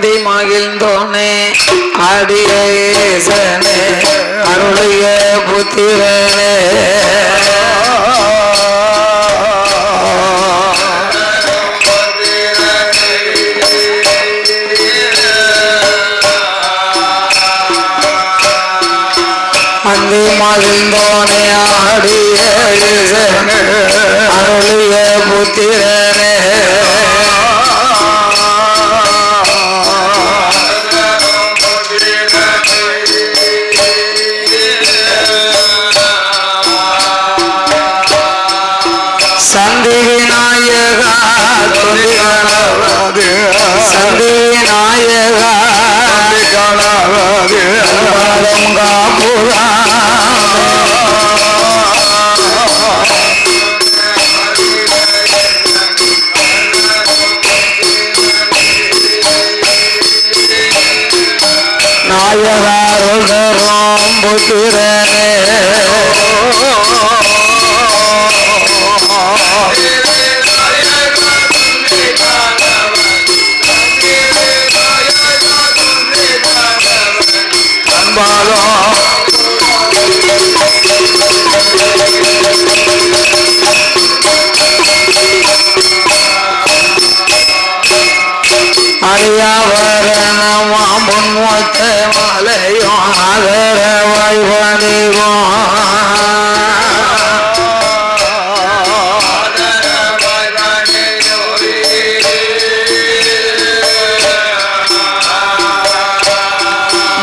அந்தி மகிழ்ந்தோனே அடியேசனே அருளிய புத்திரனே அந்தி மகிழ்ந்தோனே ஆடியேசனே அருளிய புத்திரனே சந்தி விநாயகா சந்தி விநாயகா காப்புரா நாயகாருடரும் புத்திரனே அறியாவரணமாமுன் மொத்த மலையும் ஆதர வைவனிவும்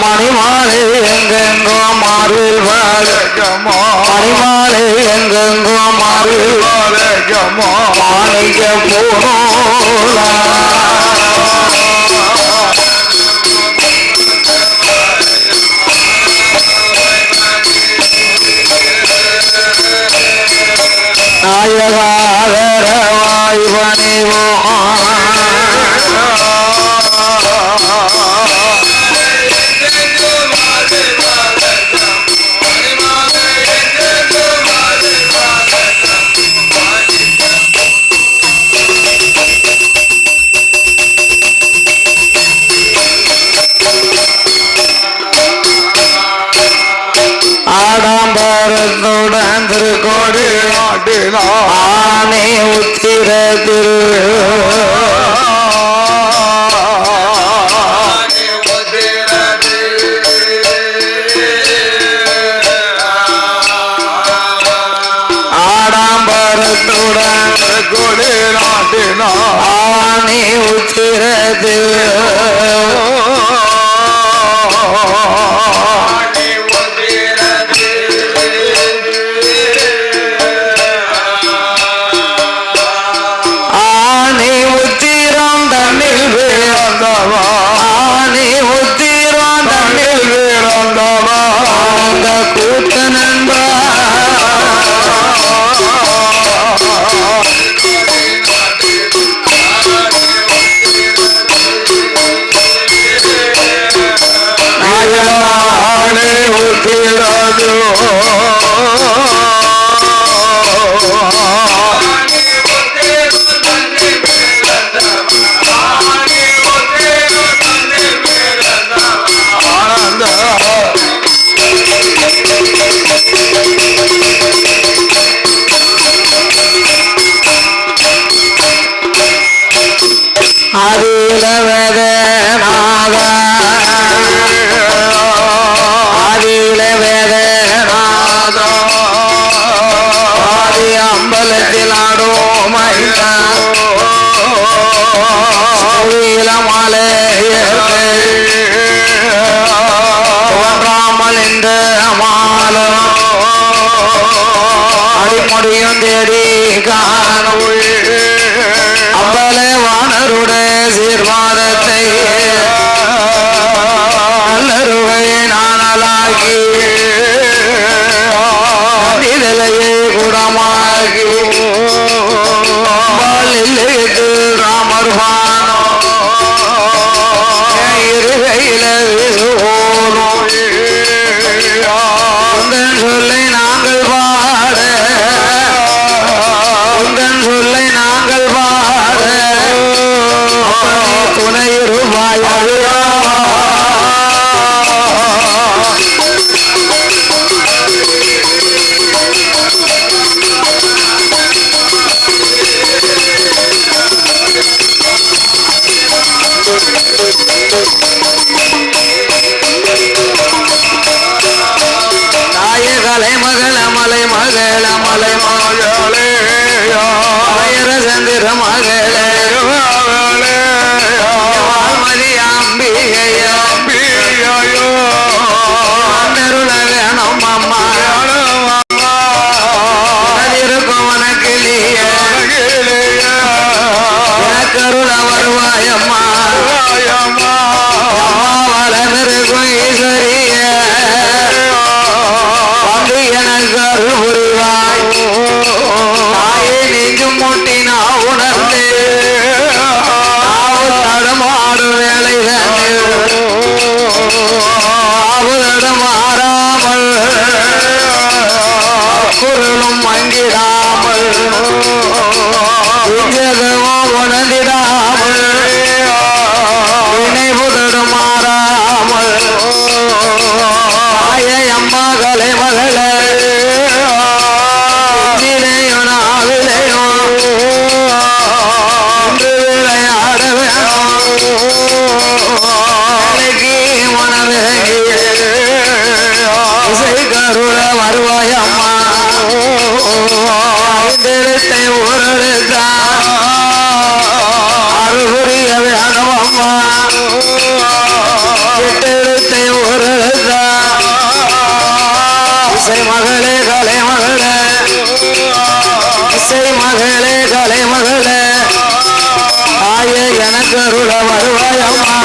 மணிமாலை எங்கெங்கோ மார்பில் வழக்கமோ மணிமாலை எங்கெங்கோ மார்பில் வழக்கமோ மாணிக்க போனோலா நாயகாதரவாய் பணிவோ ஆடம்பரத்துடன் திருக்கோடி ஆனே உத்திர ஆடம்பரத்துடன் கொடி ஆனே உத்திர அம்பலத்தில் ஆடும் தோன்றாமல் இந்த மாலம் அடிமொழியும் தேடி காணும் அம்பல வானருட சீர்வாதத்தை நல்லருவை நாணலாகி நிலையை குடமாகி ராமர்வானோ இருகையில உந்தன் சொல்லை நாங்கள் பாட உந்தன் சொல்லை நாங்கள் பாட துணை ரூபாயா மலை மகள மலை மகளே சந்திர மகளே மதி அம்பிகையோ அந்தருள வேணும் அம்மா இருக்கும் உனக்கு கருள வருவாயம்மா வளர்ந்திருக்கும் ஈஸ்வரிய வந்து எனக்கு அருள் புரிவாய் தாயே நெஞ்சும் மூட்டி நான் உணர்ந்து தடமாடும் வேலை தடமாறாமல் குரலும் மங்கிடாமல் உணர்ந்திடாமல் நினைவுதடு மாறாமல் ஆய அம்மா கலை மகளே விளையாட வேணும் இசை கருள வருவாயம்மா ஐந்தெழுத்தை ஊரெழுத்தா அருள்புரிய வேணும் அம்மா எட்டெழுத்தை ஊரெழுத்தா இசை மகளே கலை மகளே இசை மகளே கலை மகளே ஆய எனக்கு அருள வருவாயம்மா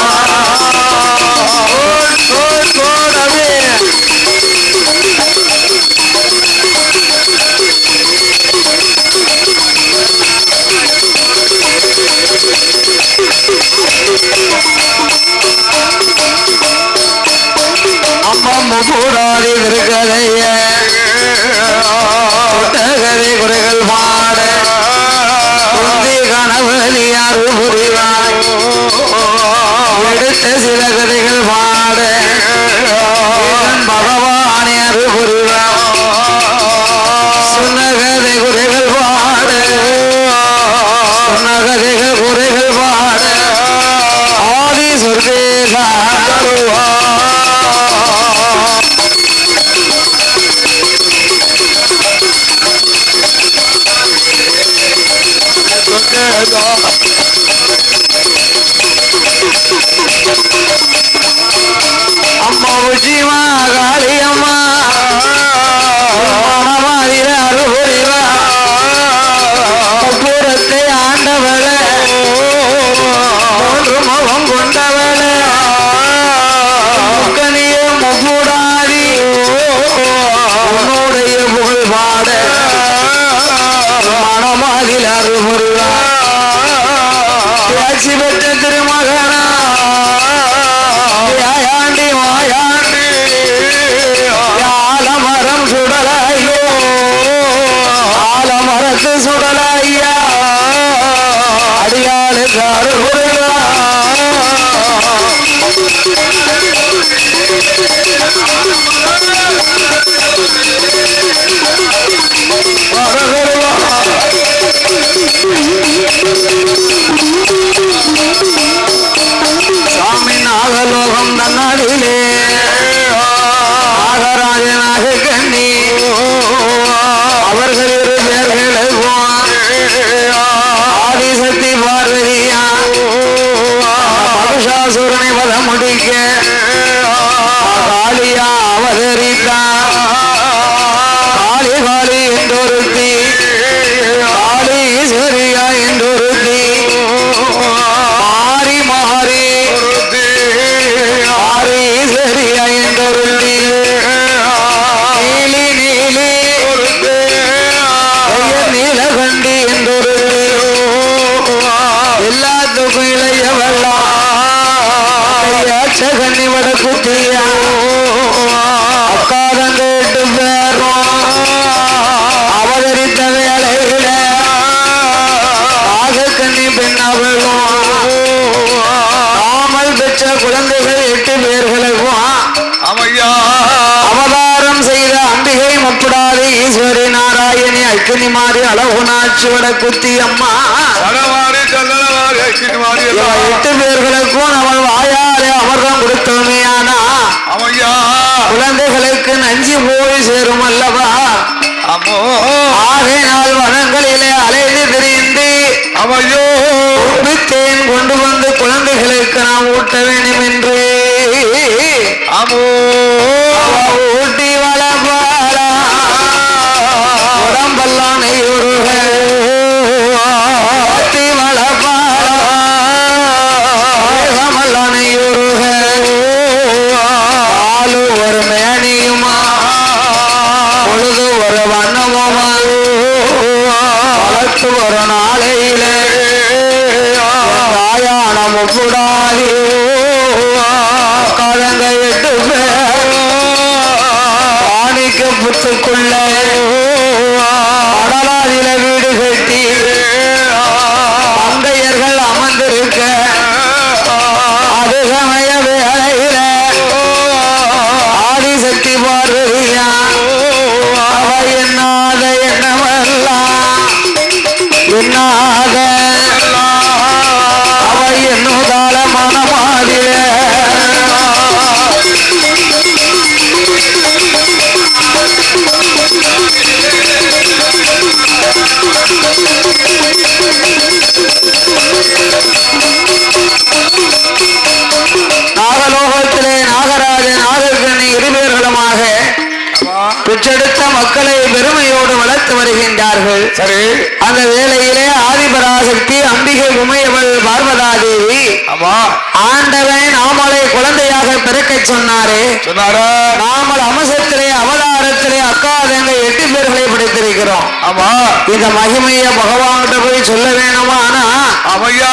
அம்மா கூடாது இருக்கதைய கதை குறைகள் பாட கனவலி யாரு புரிவாய் எடுத்த சில கதைகள் பாட பகவான் யாரு புரிவாய் சொன்ன கதை குறைகள் பாட சொன்ன கதைகள் குறைகள் பாட ஆதி சொர்க்கேசா அம்மா உச்சிமா காளியம்மா மனமாதிர அருள்புரிவா கற்பூரத்தை ஆண்டவளே மூன்று முகம் கொண்டவளே முக்கனிய முக்கூடாதி உன்னுடைய புகழ் பாட மனமாதில் அருள்புரிவா ஆட்சி பெற்ற திருமகனா யாயாண்டி மாயாண்டி ஆலமரம் சுடலையோ ஆலமரத்து சுடலையா அடியாளுக்கு அருள்புரிவா சாமி நாகலோகம் தன்னாடிலே நாகராஜனாக கண்ணி அவர்கள் இரு பேர்களை ஆதிசக்தி பார்வதியா மகிஷாசுரனை வத முடிக்க காளியா அவதரித்தா காளி காளி என்றொருத்தி காளி ஈஸ்வரியா என்றொருத்தி மாறி மாறி மாறி ஈஸ்வரியா என்றொருத்தி நீலி நீலி நீலகண்டி என்றொருத்தி எல்லாத்துக்கும் இளையவல்லா கண்ணி வட குட்டியா அக்காதங்கேட்டு பேரும் அவதரித்த வேளையில ஆகக்கண்ணி பெண்ணவளும் நாமல் பெற்ற குழந்தைகள் 8 பேர்களுக்கும் அவதாரம் செய்த அம்பிகை முப்படாது ஈஸ்வரி நாராயணி அக்கினி மாறி அழகுனாட்சி வட குத்தி அம்மா 8 பேர்களுக்கும் அவள் வாயாலே அமர்தம் கொடுத்தோமே. ஆனா குழந்தைகளுக்கு நஞ்சி போய் சேரும் அல்லவா ஆகையினால் வனங்களிலே அலைந்து திரிந்து அவையோ தேன் கொண்டு வந்து குழந்தைகளுக்கு நாம் ஊட்ட வேண்டும் என்று ஊட்டி வளர்ப்பாளா உடம்பெல்லாம் நெய்யுருக ஊட்டி வளர்ப்பாளா நெய்யுருக ஆளு ஒரு மேனியுமா பொழுது ஒரு வண்ணமுமா வளர்த்து ஒரு நாளையில தாயான முப்புடாதி கழங்க 8 பேர் பாணிக்க புத்துக்குள்ள கடலாதில வீடு கட்டி மங்கையர்கள் அமர்ந்திருக்க அது சமய வேளையில ஆதிசக்தி பார்வதியா அவ என்னாத என்னவெல்லாம் என்னாத அவ என்னுதால மனமாதிர நாகலோகத்திலே நாகராஜன் நாகர்கண்ணி இருவேர்களுமாக பெற்றெடுத்த மக்களை பெருமையோடு வளர்த்து வருகின்றார்கள். சரி, அந்த வேளையிலே ஆதிபராசக்தி அம்பிகை உமையவள் பார்வதாதேவி ஆண்டவன் நாமளை குழந்தையாக பிறக்க சொன்னாரே. நாமல் அம்சத்திலே அவதாரத்திலே அக்கா தங்க 8 பேர்களை படைத்திருக்கிறோம். இந்த மகிமைய பகவான்கிட்ட போய் சொல்ல வேணுமா? ஆனா அவையா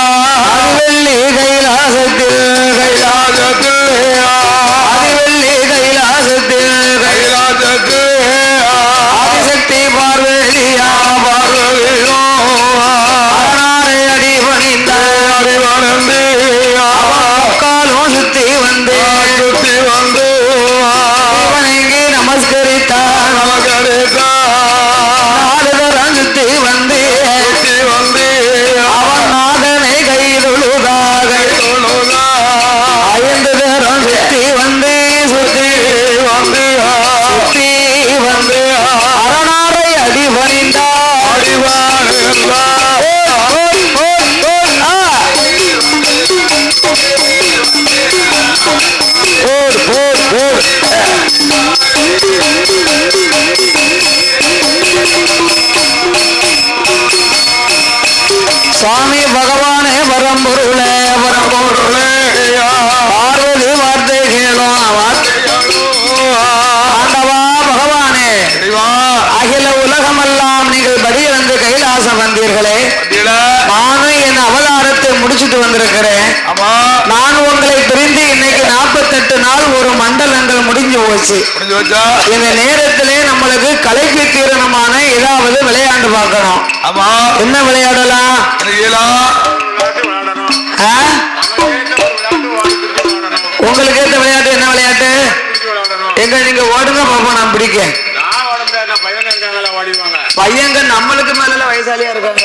வெள்ளி கைலாசத்தில் வெள்ளி கைலாசத்தில் ஆதிசக்தி பார்வதியா பார்வதியோ அடி பணிந்து காலும் சுத்தி வந்து வணங்கி நமஸ்கரித்தார். நாடுதரம் சுத்தி வந்து அவன் நாதனை கையிலுழுதாக 5 தரம் சுத்தி வந்து அரணாரை அடி பணிந்தார். சுவாமி பகவானே வரம்பொருளே பார்வதி வார்த்தை கேளும் ஆண்டவா பகவானே அகில உலகமெல்லாம் நீங்கள் படியிருந்து கைலாசம் வந்தீர்களே. நானும் என் அவதாரத்தை முடிச்சுட்டு வந்திருக்கிறேன். நான் உங்களை பிரிந்து இன்னைக்கு 48 நாள் ஒரு மண்டலங்கள் முடிஞ்சு போச்சு. இந்த நேரத்திலே நம்மளுக்கு கலைக்கு தீரணமான ஏதாவது விளையாண்டு பார்க்கணும். என்ன விளையாடலாம்? உங்களுக்கு ஏற்ற விளையாட்டு என்ன விளையாட்டு? எங்க நீங்க ஓடுங்க பாப்போம், நான் பிடிக்க. பையங்க நம்மளுக்கு மேல வயசாலியா இருக்காங்க,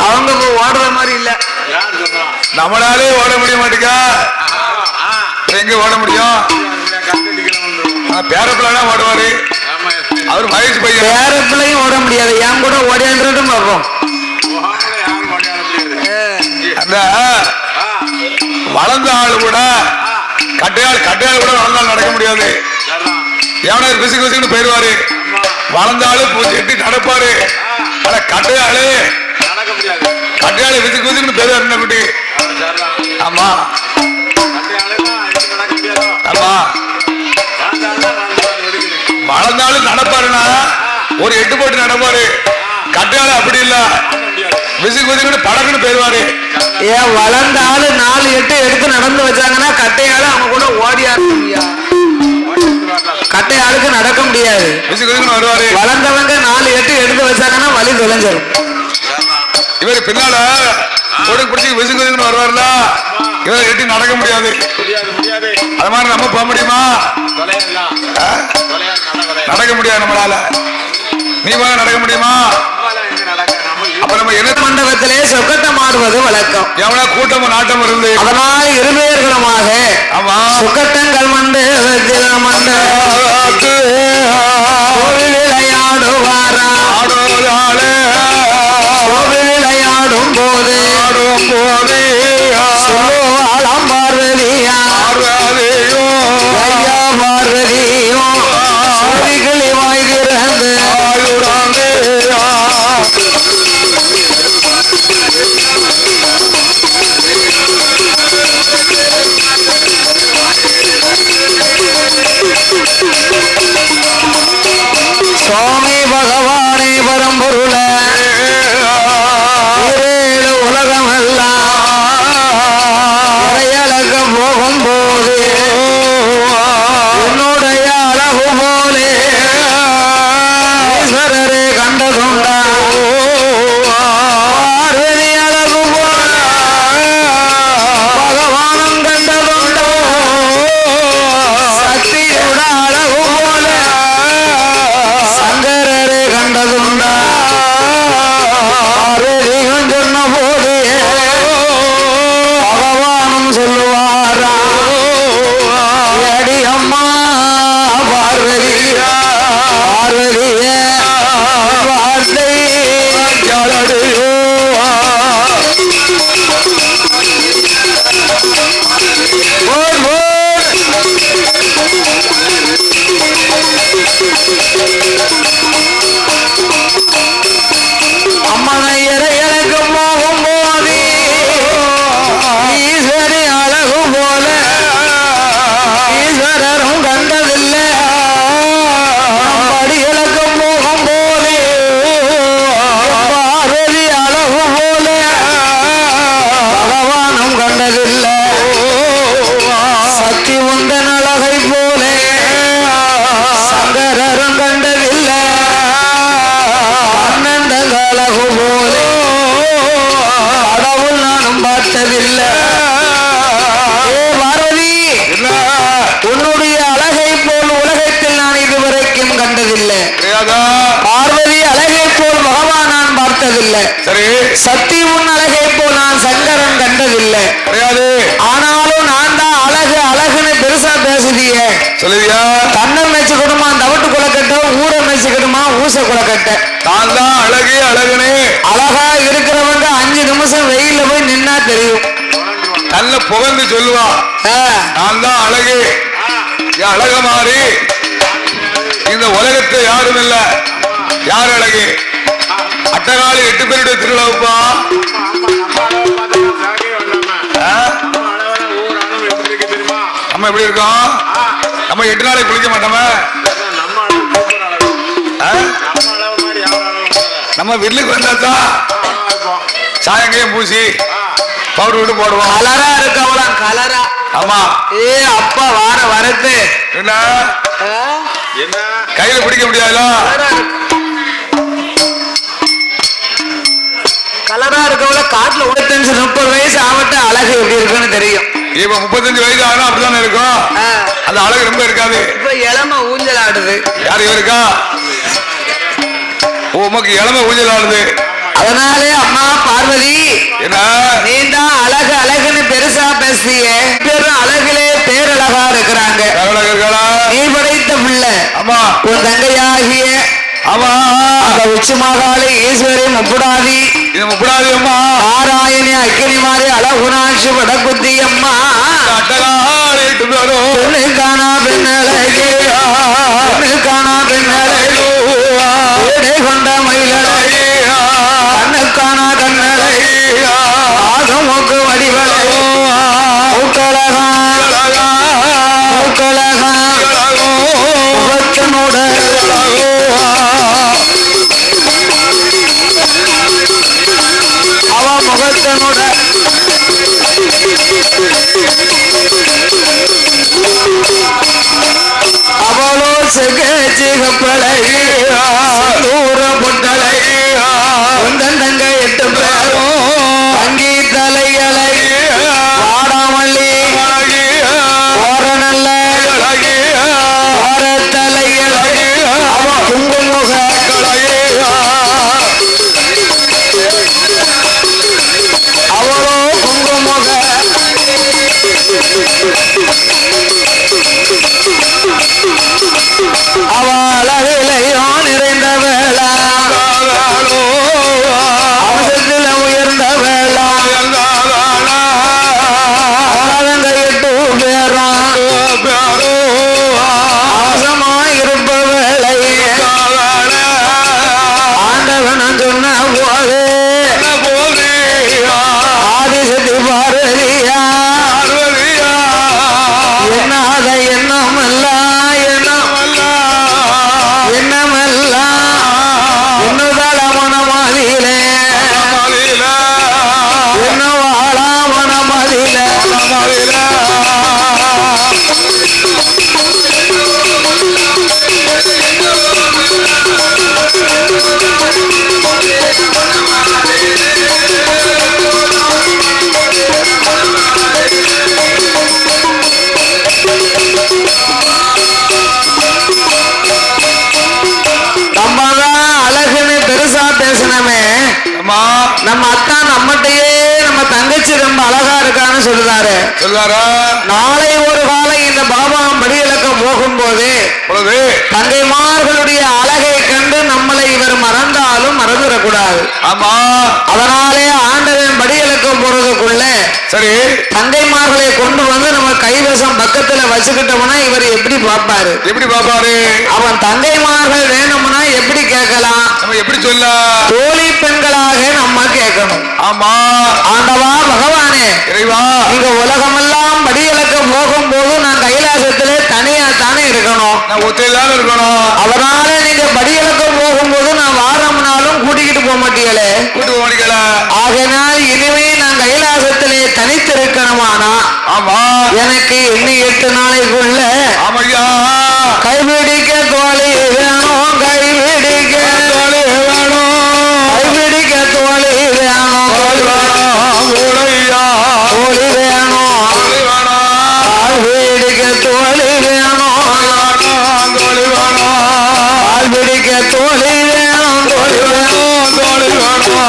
அவங்க ஓடுற மாதிரி இல்ல. நம்மளாலே ஓட முடிய மாட்டேங்க, எங்க ஓட முடியும்? பேரப்பிள்ளை ஓடுவாரு, அவர் வயசு பையன். பேரப்பிள்ளையும் ஓட முடியாது, ஏன் கூட ஓடியான்றதும் பார்ப்போம். அந்த வளர்ந்த ஆளு கூட கட்டையாள் கூட வளர்ந்தாலும் நடக்க முடியாது. எவனா பிசுக்கு பிசுக்குன்னு போயிடுவாரு. வளர்ந்தாலு பூச்சி நடப்பாரு. கட்டையாளு விசுக்கு விசுக்குன்னு போயிடுவாரு. என்ன குட்டி? ஆமா ஆமா, வளர்ந்தாலும் நடப்பாருன்னா ஒரு 8 போட்டு நடப்பாரு. கட்டையாளு அப்படி இல்ல, விசுக்கு விசுக்குன்னு படக்குன்னு போயிடுவாரு. ஏன் வளர்ந்தாலும் 4 8 எடுத்து நடந்து வச்சாங்கன்னா கட்டையால அவங்க கூட ஓடியாரு. கட்டையாளுக்கு நடக்க முடியாது, வருவாரு. வளர்ந்தவங்க 4 8 எடுத்து வச்சாங்கன்னா வலி தொலைஞ்சிடும். இவரு பின்னால பிடிச்சி விசுக்கு வருவாருல, இவர் எட்டி நடக்க முடியாது. அது மாதிரி நம்ம போக முடியுமா? நடக்க முடியாது நம்மளால. நீ நடக்க முடியுமா? அப்ப நம்ம என்ன மண்டபத்திலே சொக்கட்டம் ஆடுவது வழக்கம். எவனா கூட்டமும் நாட்டம் இருந்து அதனால் இருவேர்களுமாக சொக்கட்டங்கள் மண்டு விளையாட சுவாமி பகவானே பரம்பொருள உலகமெல்லாம் அறையழக போகும் போது என்னுடைய அழகு போலே ஈஸ்வரரே கண்டதுண்டா பார்வதி அழகு போல பகவானம் கண்டதுண்டோ சக்தியுட அழகு போல சங்கரரே கண்டதுண்டா பார்வதியும் சொன்ன போது பகவானும் சொல்லுவாரா அடி அம்மா பார்வதி பார்வதிய வார்த்தை ஜலடையோ அம்மனை இறையழகு போகும் போது ஈஸ்வரி அழகு போல ஈஸ்வரரும் கண்டதில்லை படிகளுக்கு போகும் போது பார்வதி அழகு போல பகவானும் கண்டதில்லை சக்தி உந்தன் அழகை போல சங்கரரும் கண்டதில்லை பன்னெண்டு அழகு போல கடவுள் நானும் பார்த்ததில்லை ஏ பார்வதி உன்னுடைய அழகை போல் உலகத்தில் நான் இதுவரைக்கும் கண்டதில்லை பார்வதி அழகை போல் பகவான் நான் பார்த்ததில்லை சரி சக்தி உன் அழகை போல் நான் சங்கரன் கண்டதில்லை ஆனாலும் நான் தான் அழகு அழகுன்னு பெருசா பேசுதிய சொல்லுவியா தன்னை மெச்சுக்கணுமா தவட்டு குலக்கட்ட ஊரை மெச்சுக்கணுமா ஊச குலக்கட்ட நான் தான் அழகு அழகுனே அழகா இருக்கிறவங்க 5 நிமிஷம் வெயில்ல போய் நின்னா தெரியும் நல்ல புகழ்ந்து சொல்லுவான் நான் தான் அழகு என் அழக மாறி இந்த உலகத்தை யாரும் இல்ல யார் அழகு அட்டகாலி 8 பேருடைய திருவிழாவுப்பா நம்ம எப்படி இருக்கோம் நம்ம 8 நாளைக்கு குளிக்க மாட்டோமா நம்ம வீட்டுக்கு வந்தாதான் சாயங்கையும் பூசி பவுடர் விட்டு போடுவோம் கலரா இருக்கவளாம் கலரா ஆமா ஏ அப்பா வார வரத்து என்ன கையில பிடிக்க முடியாதுல கலரா இருக்கவள காட்டுல 25-30 வயசு ஆவட்ட அழகு எப்படி இருக்குன்னு தெரியும் இப்ப 35 வயசு ஆனா அப்படித்தானே இருக்கும் அந்த அழகு ரொம்ப இருக்காது இப்ப இளம ஊஞ்சல் ஆடுது யாரு இருக்கா உமக்கு இளம ஊஞ்சல் ஆடுது அதனாலே அம்மா பார்வதி என்ன நீ தான் அழகு அழகுன்னு பெருசா பேசிய பேரும் அழகிலே பேரழகா இருக்கிறாங்க நீ படைத்த பிள்ளை ஆமா உன் தங்கையாகிய ஆமா அந்த உச்சி மாகாளி ஈஸ்வரி முப்புடாதி இது முப்படாதி அம்மா நாராயணி அக்கினி மாறி அழகுனாட்சி வடக்குத்தி அம்மா பெண்ணுக்கானா பெண்ணழகே பெண்ணுக்கானா பெண்ணழகே கொண்ட மயிலழகே கண்ணுக்கானா கண்ணழகே ஆகமோக்கு வடிவழகே மூக்கழகா மூக்கழகா முகத்தினோட அவ முகத்தினோட அவளோ செகஜி ஆமா நம்ம அத்தான் நம்மகிட்டயே நம்ம தங்கச்சி ரொம்ப அழகா இருக்கான்னு சொல்லுறாரு. நாளை ஒரு காலை இந்த பாபா படியிலக்க போகும்போது தங்கைமார்களுடைய அழகை கண்டு நம்மளை இவர் மறந்தாலும் மறந்துடக்கூடாது. ஆமா அதனாலே ஆண்டவன் படியிலக்கம் போறதுக்குள்ள சரி தங்கைமார்களை கொண்டு வந்து நம்ம கைவசம் பக்கத்துல வச்சுக்கிட்டோம்னா இவர் எப்படி பார்ப்பாரு? அவன் தங்கைமார்கள் வேணும்னா எப்படி கேட்கலாம்? எப்படி சொல்ல? தோழி பெண்களாக நம்ம கேட்கணும். ஆமா ஆண்டவா பகவானே இறைவா, நீங்க உலகமெல்லாம் படியிலக்க போகும்போது நான் கைலாசத்திலே தனியா தானே இருக்கணும், நான் ஒத்தையிலான இருக்கணும். அதனால நீங்க படியிலக்க போகும்போது நான் வாரம்னாலும் கூட்டிக்கிட்டு போக மாட்டீங்களே, ஆகையினால் இனிமே நான் கைலாசத்திலே தனித்திருக்கணுமானா ஆமா எனக்கு இன்னி 8 நாளைக்குள்ள ஆமையா கைபிடிக்க தோழி வேணும், கைபிடிக்க தோழி வேணும், கைபிடிக்க தோழி வேணும், தோழி வேணும், தோழி வேணும், கைபிடிக்க தோழி வேணும், தோழி வேணும், கைபிடிக்க தோழி வேணும், தோழி வேணும், தோழி வேணும்.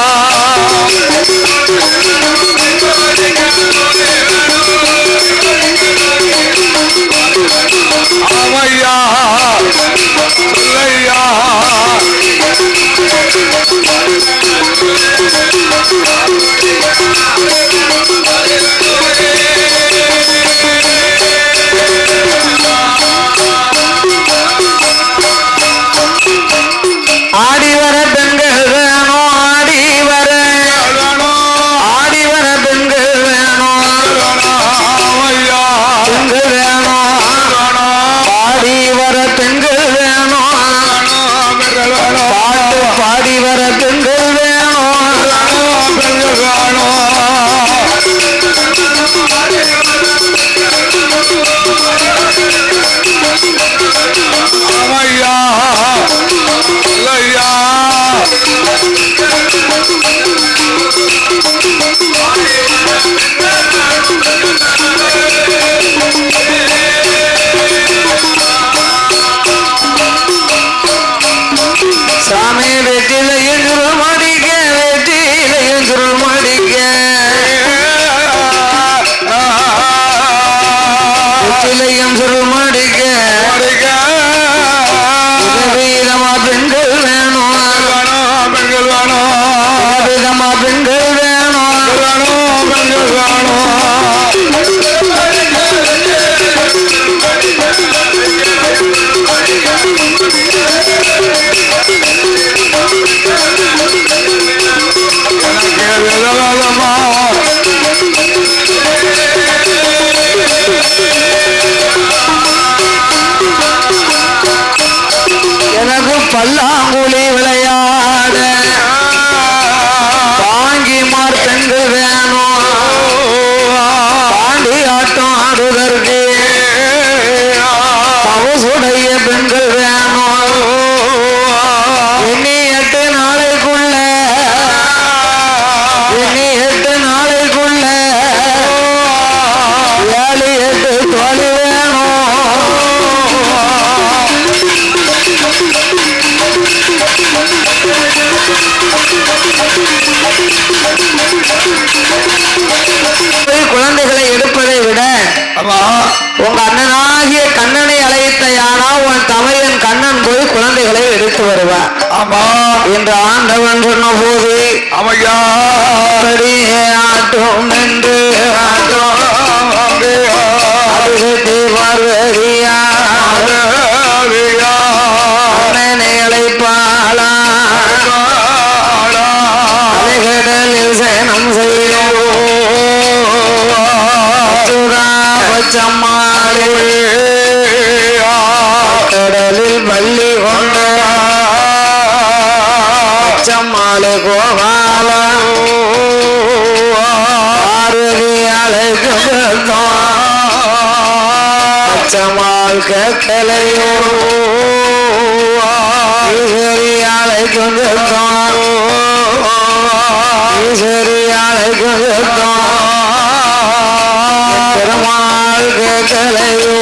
ஆமையா சொல்லையா ஆடி வர பெண்கள் வேணும், ஆடி வர ஆடி வர பெண்கள் வேணும், பெண்கள் வேணும், பாடி வர பெண்கள் வேணும், பாட்டு பாடி வர பெண்கள் வேணும், பெண்கள் வேணும். ஆமையா சொல்லையா சாமி வெற்றிலையும் சுருள் மடிக்க, வெற்றிலையும் சுருள் மடிக்க, வெற்றிலையும் சுருள் மடிக்க, விதவிதமா பெண்கள் வேணும், பெண்கள் வேணும் விதவிதமா பெண்கள் வேணும், பெண்கள் வேணும் எனக்கு பல்லாங்குழி விளையாட பாங்கிமார் பெண்கள் வேணும், பாண்டி ஆட்டம் ஆடுவதற்கு பவசுடைய பெண்கள் வேணும், இன்னி 8 நாளைக்குள்ள, இன்னி 8 நாளைக்குள்ள 7 8 தோழி வேணும். குழந்தைகளை எடுப்பதை விட உங்க அண்ணனாகிய கண்ணனை அழைத்த யானா உன் தமையன் கண்ணன் போய் குழந்தைகளை எடுத்து வருவார். ஆமா என்று ஆண்டவன் சொன்ன போது ஆமையா ஆட்டும் என்று பார்வதியா அண்ணனை அழைப்பாளா, அலைகடலில் சேனம் செய்யும் பச்சம்மாளே, கடலில் பள்ளி கொண்ட பச்சம்மாளே கோபால பார்வதி அழைக்கும் பச்சம்மாள் கேட்கலையோ, ஈஸ்வரி அழைக்கும் ஈஸ்வரி அழைக்கும் பெருமாள் கேட்கலையோ.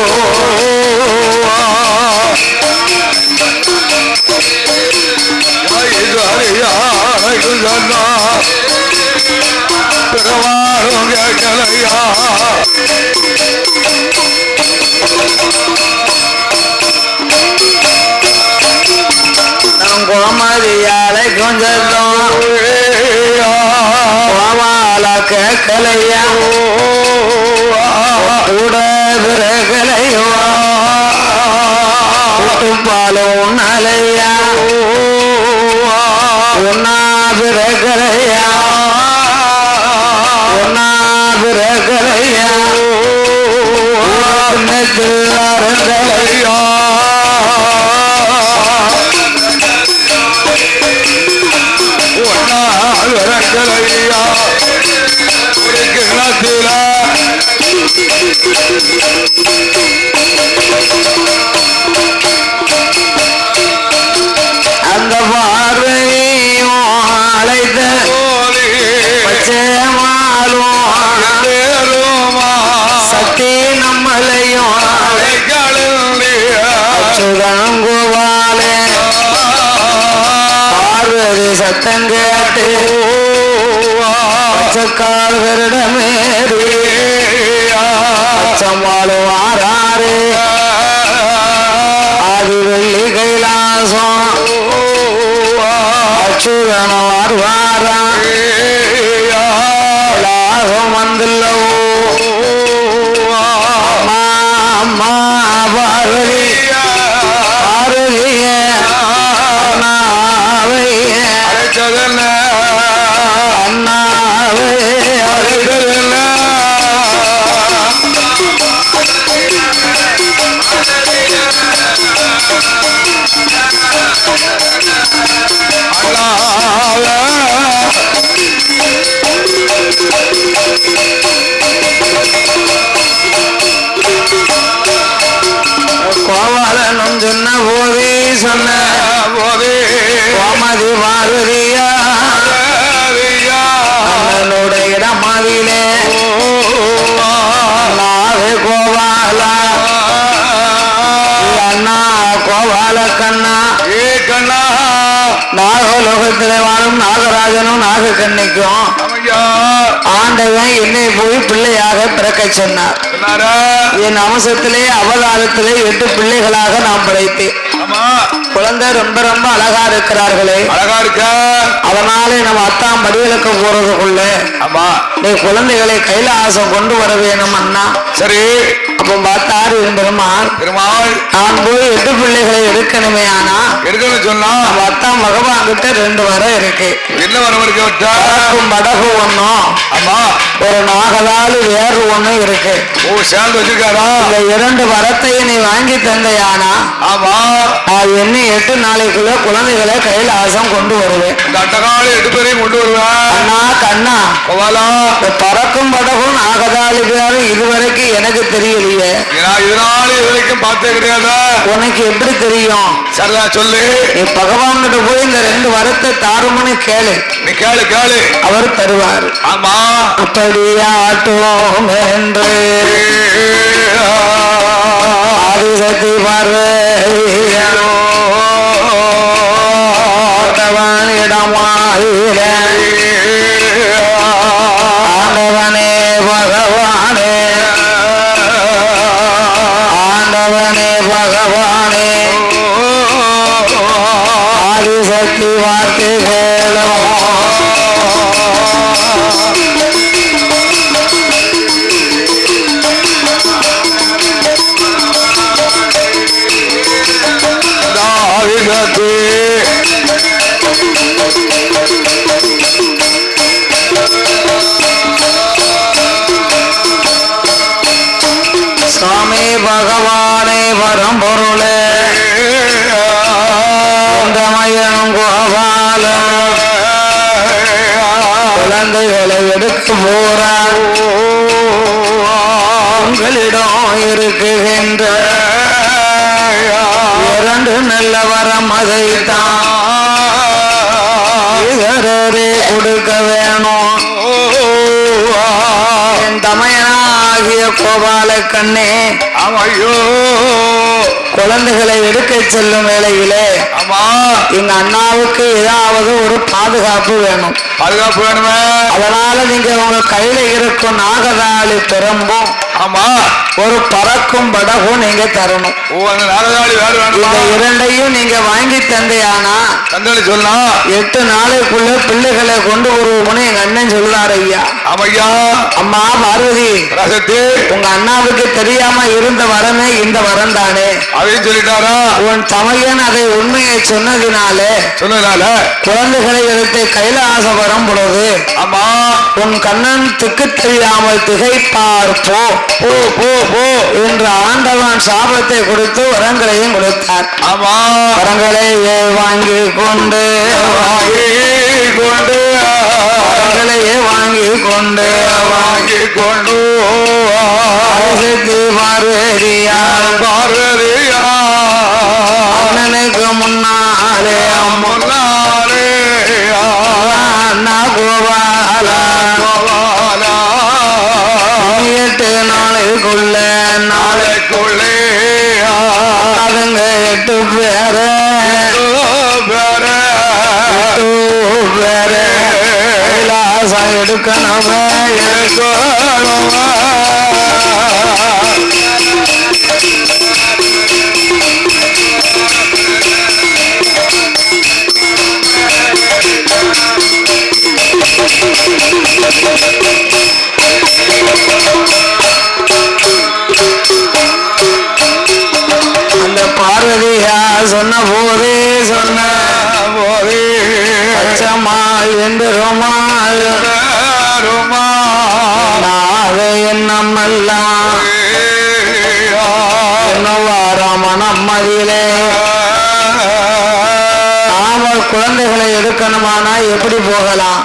சொன்னா கோமதியாலை கொஞ்சம் கேட்கலையா கூட பிறகலையோ பாலும் உன்னாலையா உன்னா பிறகலையா உன்னா பிறகலையா அருங்கலையா வரங்களையா கிணத்தில அந்த பார்வையும் அழைத்த பச்சைமாலும் சக்தி நம்மளையும் சுதங்குவாலே பார்வதி சத்தம் கேட்டு பச்சைக்கால் வருடமேறி பச்சம்மாளும் ஆறாறு அது வெள்ளி கைலாசம் அச்சுதனம் ஆர்வாரா லாசம் வந்துள்ளவோ அம்மா பார்வதி பார்வதிய அண்ணாவே கோவாலனும் சொன்ன போதே சொன்ன போதே கோமதி பார்வதியா அண்ணனுடைய இடமதிலே நாவே கோவாலா அண்ணா கோவால கண்ணா ஏ கண்ணா நாகலோகத்திலே வாழும் நாகராஜனும் நாகக்கண்ணிக்கும் ஆண்டவன் என்னை போய் பிள்ளையாக பிறக்க சொன்னார். என் அம்சத்திலே அவதாரத்திலே 8 பிள்ளைகளாக நாம் படைத்தேன். குழந்தை ரொம்ப ரொம்ப அழகா இருக்கிறார்களே, அழகா இருக்க. அதனாலே நம்ம அத்தான் படிவிளக்க போறதுக்குள்ள நீ குழந்தைகளை கைலாசம் கொண்டு வர வேணும் அண்ணா. சரி, அப்ப பார்த்தாரு பெருமாள் பெருமாள் நான் போய் 8 பிள்ளைகளை எடுக்கணுமே. ஆனா எடுக்கணும் சொன்னா நம்ம அத்தான் பகவான் கிட்ட 2 வரம் இருக்கு. என்ன வரம் இருக்கு? படகு ஒண்ணும், ஆமா, ஒரு நாகலாலு வேறு ஒண்ணு இருக்கு. ஓ, சேர்ந்து வச்சிருக்காரா? இந்த 2 வரத்தையும் நீ வாங்கி தந்தையானா, ஆமா, நான் என்ன 8 நாளைக்குள்ள குழந்தைகளை கைலாசம் கொண்டு வருவேன். இந்த அட்டகால 8 பேரையும் கொண்டு வருவேன். அண்ணா கண்ணா கோவாலா, இந்த பறக்கும் படகும் நாகதாலி பேரு இதுவரைக்கும் எனக்கு தெரியலையே. இதனால இதுவரைக்கும் பார்த்தே கிடையாது. உனக்கு எப்படி தெரியும்? சரிதா சொல்லு. நீ பகவான் கிட்ட போய் இந்த 2 வரத்தை தாருமனு கேளு. நீ கேளு கேளு, அவர் தருவார். ஆமா, அப்படியாட்டும் என்று ஆதிசக்தி பார்வையாரோ இடமாயில ஆண்டவனே பகவானே, ஆண்டவனே பகவானே, ஆதிசக்தி வார்த்தை கேளோ. சுவாமி பகவானே பரம்பொருளே மயனும் கோபால குழந்தைகளை எடுத்து போறார். உங்களிடம் இருக்குகின்ற 2 நல்ல வரம் அதைத்தான் இதரே கொடுக்க வேணும். என் தமையனாகிய கோபால கண்ணே, ஐயோ, குழந்தைகளை எடுக்க செல்லும் வேளையிலே ஆமா எங்க அண்ணாவுக்கு ஏதாவது ஒரு பாதுகாப்பு வேணும். பாதுகாப்பு வேணுமே. அதனால நீங்க உங்க கையில இருக்கும் நாகதாளி பெரும்பும் ஆமா ஒரு பறக்கும் படகும் நீங்க தரணும். ஓ அந்த நாகதாளி வேறு வேணுமா? இந்த இரண்டையும் நீங்க வாங்கி தந்தையானா தந்தனி சொல்லலாம். 8 நாளைக்குள்ள பிள்ளைகளை கொண்டு வருவோம்னு எங்க அண்ணன் சொல்றாரு ஐயா. ஆமையா. அம்மா பார்வதி ரசத்து உங்க அண்ணாவுக்கு தெரியாம இருந்த வரமே இந்த வரம் தானே. அதையும் சொல்லிட்டாரா? உன் தமையன் அதை உண்மையை சொன்னதினால குழந்தைகளை எடுத்து கைலாசம் வரும் பொழுது ஆமா உன் கண்ணன் திக்கு தெரியாமல் திகைப்பார் போ போ போ போ என்று ஆண்டவன் சாபத்தை கொடுத்து வரங்களையும் கொடுத்தார். ஆமா வரங்களை வாங்கி கொண்டு வரங்களையே வாங்கி கொண்டு பார்வதியா பார்வதியா அண்ணனுக்கு முன்னாலே முன்னாலே அண்ணா கோபாலா 8 நாளைக்குள்ளே அதுங்க 8 பேரு கைலாசம் எடுக்கணுமே அந்த பார்வதியா சொன்ன போதே அச்சம்மாள் என்று ரோமாள் எண்ணமெல்லாம் ரமணம் மதியிலே நாம குழந்தைகளை எடுக்கணுமானா எப்படி போகலாம்?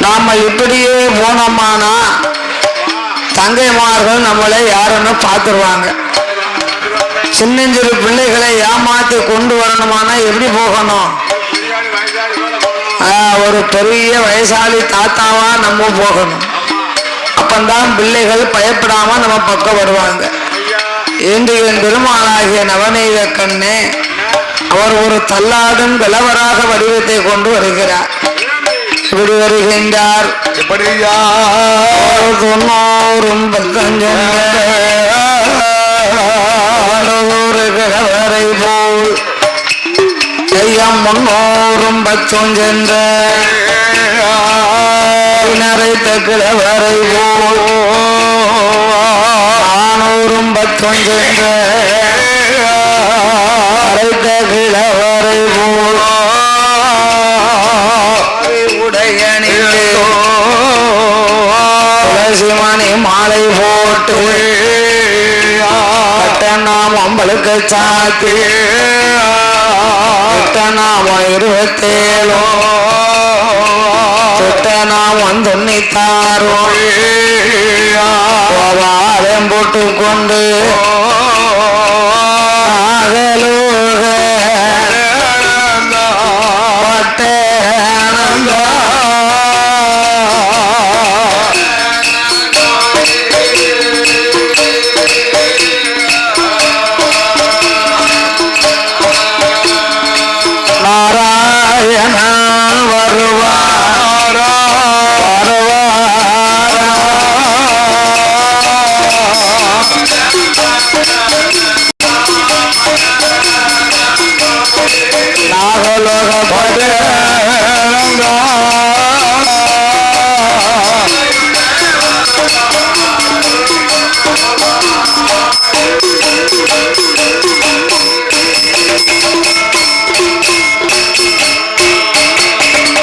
நாம இப்படியே போனோமானா தங்கைமார்கள் நம்மளை யாருன்னு பார்த்துருவாங்க. சின்னஞ்சிறு பிள்ளைகளை ஏமாத்தி கொண்டு வரணுமானா எப்படி போகணும்? ஒரு பெரிய வயசாளி தாத்தாவா நம்ம போகணும். அப்பந்தான் பிள்ளைகள் பயப்படாம நம்ம பக்கம் வருவாங்க. இன்று என் பெருமாளாகிய நவநீத கண்ணே அவர் ஒரு தள்ளாடும் விளவராக வடிவத்தை கொண்டு வருகிறார். இப்படி வருகின்றார். 90 கிழவரை போல் செய்யம் 300 பச்சம் சென்ற நரைத்த கிழவரை போல் 400 பச்சம் சென்ற அரைத்த கிழவரை போல் உடையணிலே துளசிமணி மாலை போட்டு நாம அம்பளுக்கு சாத்தி நாம 27 நாமம் 96 போட்டு கொண்டு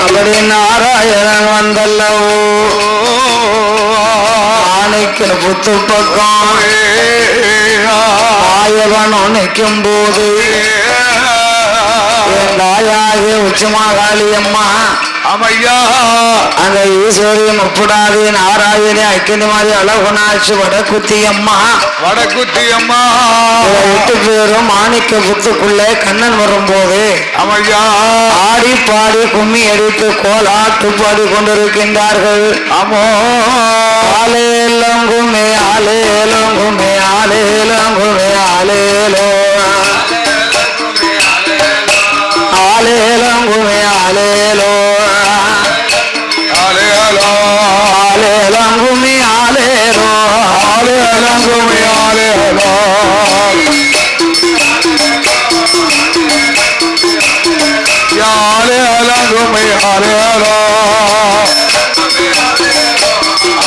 அப்படி நாராயணன் வந்தல்லவோ ஆணைக்கு புத்து பக்கம் ஆயவனும் நிற்கும் போது தாயாகிய உச்சமாகாளி அம்மா ஆமையா அங்க ஈஸ்வரி முப்புடாதி நாராயணி ஐக்கிய மாதிரி அழகுனாச்சு வடக்குத்தி அம்மா 8 பேரும் மாணிக்க புத்துக்குள்ளே கண்ணன் வரும்போது ஆமையா ஆடி பாடி கும்மி அடித்து கோலாட்டு பாடி கொண்டிருக்கின்றார்கள். ஆமோ ஆலேலங்குமே ஆலேலங்குமே ஆலேலங்குமே ஆலேலோ ஆலேலங்குமே ஆலேலோ ஆலேலோ ஆலேலங்குமே ஆலேலோ ஆலேலங்குமே ஆலேலோ ஆலேலங்குமே ஆலேலோ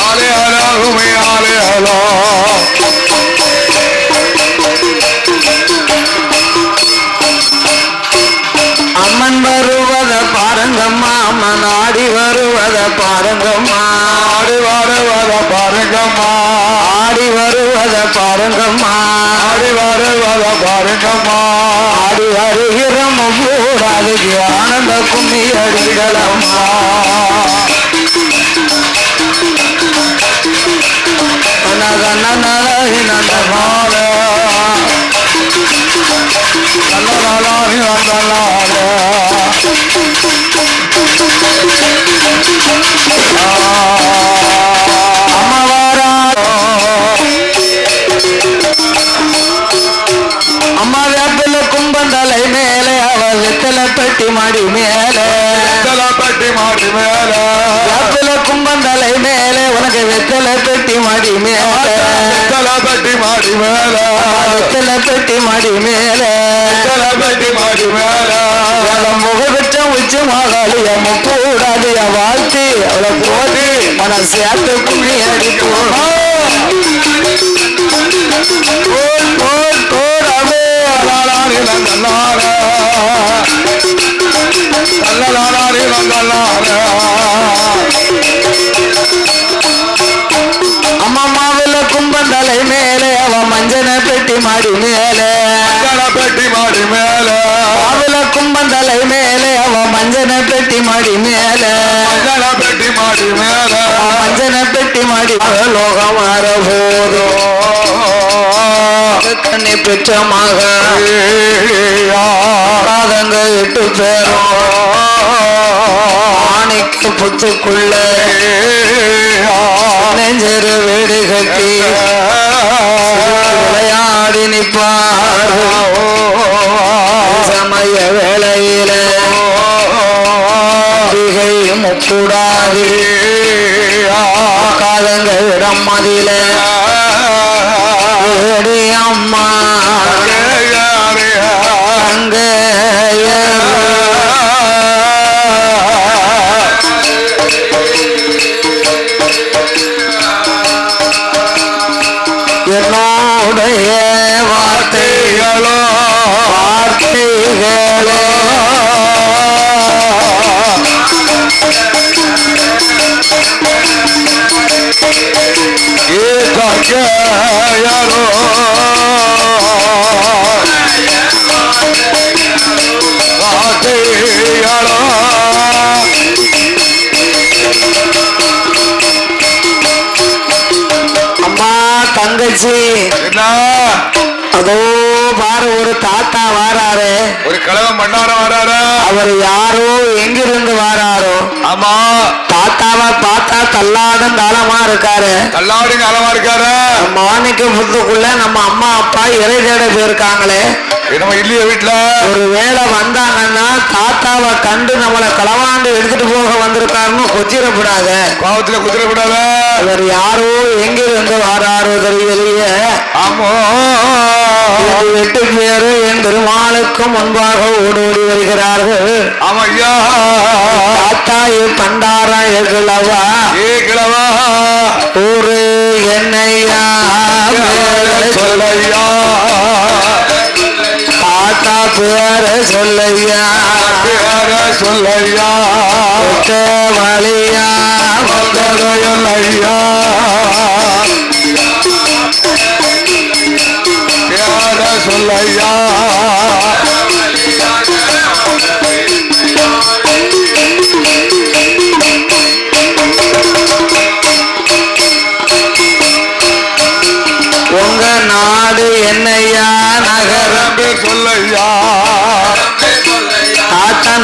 ஆலேலங்குமே ஆலேலோ அம்மன் வருவத பாருங்கம்மா அம்மன் ஆடி வருவத பாருங்கம்மா ஆடி வருவத பாருங்கம்மா ஆடி வருவத பாருங்கம்மா ஆடி வருவத பாருங்கம்மா ஆடி வருகிற மூடாதுக்கு ஆனந்த கும்மி அடிகளம்மா நந்தமால நந்தலாலி நந்தலால அம்மா வேப்பில கும்பந்தலை மேலே அவ வெத்தல பெட்டி மாடி மேலே பட்டி மாடி மேல வேப்பில கும்பந்தலை மேலே உனக்கு வெத்தல பெட்டி மாடி மேலே பட்டி மாடி மேல வெத்தல பெட்டி மாடி மேலே பட்டி மாடி மேல முகபெற்ற உச்சி மாகாளிய முக்கூடாதிய வாழ்த்தி அவளை போட்டு மன சேர்த்து கும்மி அடிப்போம் அம்மம்மாவில கும்பந்தலை மேலே அவ மஞ்சன பெட்டி மாடி மேலே பெட்டி மாடி மேல அவள கும்பந்தலை மேலே அவ மஞ்சன பெட்டி மாடி மேலே பெட்டி மாடி மேல மஞ்சன பெட்டி மாடி லோகம் வர போதோ கண்ணி பெற்ற மக ராதங்க 8 பேரும் ஆணிக்கு புத்துக்குள்ள நெஞ்சரு வீடு கட்டி விளையாடி நிற்பார் சமய வேளையில முக்கூடாது காதங்க இடம் மதியில அம்மா அங்க என்னோடைய வார்த்தைகளோ வார்த்தைகளோ யாரோ வார்த்தைகளோ அம்மா தங்கச்சி என்ன அதோ பாரு ஒரு தாத்தா வாராரு ஒரு கலவம் பண்ணார வராரா அவர் யாரோ எங்கிருந்து வாராரோ ஆமா தாத்தாவை பார்த்தா தள்ளாடும் தாளமா இருக்காரு தள்ளாடுங்க அளவா இருக்காரு மாணிக்க புத்துக்குள்ள நம்ம அம்மா அப்பா இறை தேட போயிருக்காங்களே நம்ம இல்லையா வீட்டுல ஒரு வேளை வந்தாங்கன்னா தாத்தாவை கண்டு நம்மளை களவாண்டு எடுத்துட்டு போக வந்திருக்காருன்னு கொச்சிடப்படாத கோபத்துல குதிரப்படாத இவர் யாரோ எங்கிருந்து வாராரோ தெரியலையே ஆமோ 8 பேரு என் பெருமாளுக்கு முன்பாக ஓடோடி வருகிறார்கள் ஆமா ஐயா தாத்தா பண்டாரா ஏகிழவா ஏகிழவா ஒரு என்னையா சொல்லையா தாத்தா பேர சொல்லையா சொல்லையா வழியா வந்ததையா சொல்லையா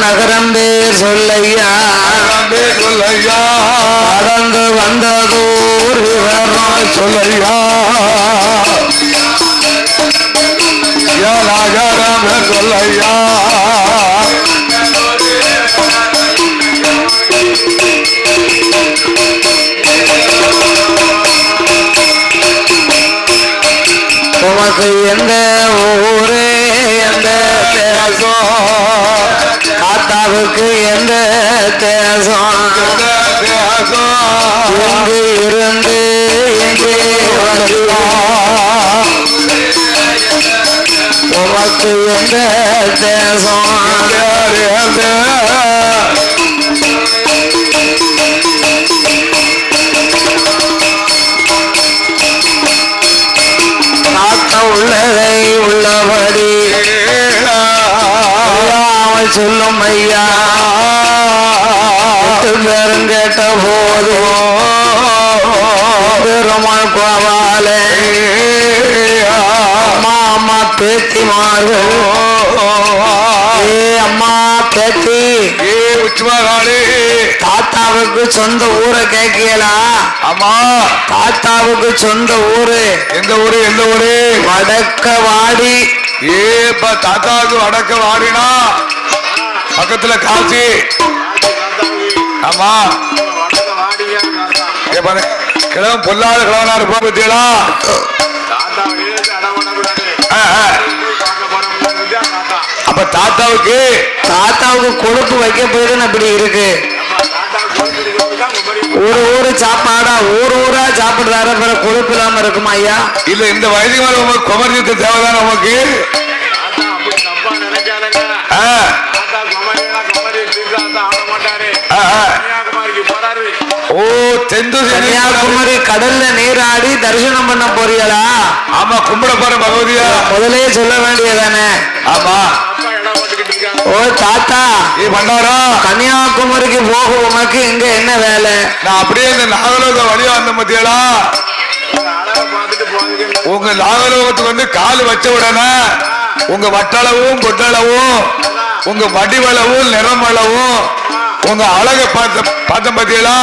நகரம் பேர் சொல்லையா சொல்லையா கடந்து வந்ததோர் விவரம் சொல்லையா நகரம் சொல்லையா உமக்கு எந்த ஊரே எந்த தேசம் தாத்தாவுக்கு எந்த தேசம் எங்கு இருந்து எங்கே வருவான் உமக்கு எந்த தேசம் உள்ளதை உள்ளபடி சொல்லும் ஐயா பேரும் கேட்ட போது பெருமாள் கோவாலே அம்மா அம்மா பேத்திமார்கள் அம்மா பேத்தி உச்சுமாகாளி தாத்தாவுக்கு சொந்த ஊரை கேட்கலா ஆமா தாத்தாவுக்கு சொந்த ஊரு எந்த ஊரு எந்த ஊரு வடக்கவாடி ஏப்பா தாத்தாவுக்கு வடக்க வாடினா பக்கத்துல காசி ஆமா கிழவன் பொல்லாத கிழவனா இருப்பா பத்தியலா அப்ப தாத்தாவுக்கு கொழுப்பு வைக்க போயிட்டு அப்படி இருக்கு ஒரு சாப்பாடா ஊரா சாப்பிடுறாரு பிற கொழுப்பு இல்லாம இருக்குமா ஐயா இல்ல இந்த வயதுக்கு மேல உங்க குமரஜித்த தேவைதான் நமக்கு ஓ தெந்து கன்னியாகுமரி கடல்ல நீராடி தரிசனம் பண்ண போறீங்களா ஆமா கும்பிட போற பகவதியா முதலே சொல்ல வேண்டியதானே ஆமா ஓ தாத்தா பண்ணாரா கன்னியாகுமரிக்கு போக உனக்கு இங்க என்ன வேலை நான் அப்படியே இந்த நாகலோக வழியா வந்த மத்தியலா உங்க நாகலோகத்துக்கு வந்து கால் வச்ச உடனே உங்க வட்டளவும் பொட்டளவும் உங்க வடிவளவும் நிறமளவும் உங்க அழக பார்த்த பத்தியலா